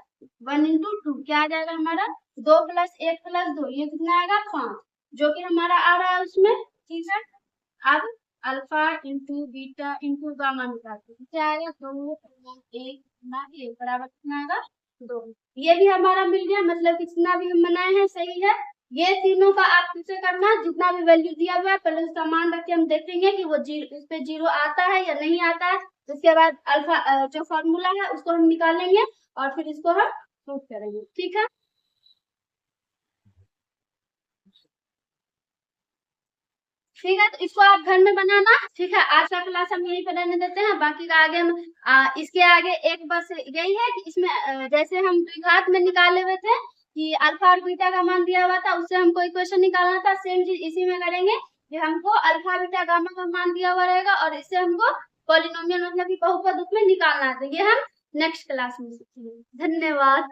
1 into 2 क्या आ जाएगा हमारा 2 प्लस 1 प्लस 2 ये कितना आएगा 5 जो कि हमारा आ रहा है उसमें, ठीक है। अब alpha into beta into gamma निकालते हैं क्या आएगा 2 प्लस 1 बराबर कितना आएगा 2, ये भी हमारा मिल गया मतलब कितना भी हम बनाए हैं सही है। ये तीनों का आप किसे करना जितना भी वैल्यू दिया हुआ है पहले उसका मान रख के हम देखेंगे कि वो इस पे 0 आता है या नहीं आता है, उसके बाद अल्फा जो फॉर्मूला है उसको हम निकालेंगे और फिर इसको हम प्रूव करेंगे, ठीक है। ठीक है, तो इसको आप घर में बनाना, ठीक है। आज का क्लास हम यहीं पर रहने देते हैं, बाकी का आगे हम इसके आगे एक बस यही है कि इसमें जैसे हम द्विघात में निकाले हुए थे कि अल्फा और बीटा का मान दिया हुआ था उससे हमको इक्वेशन निकालना था, सेम चीज इसी में करेंगे कि हमको अल्फा बीटा गामा का मान दिया हुआ रहेगा और इससे हमको पॉलिनोमियल मतलब कि बहुपद उसमें निकालना है, तो ये हम नेक्स्ट क्लास में सीखेंगे। धन्यवाद।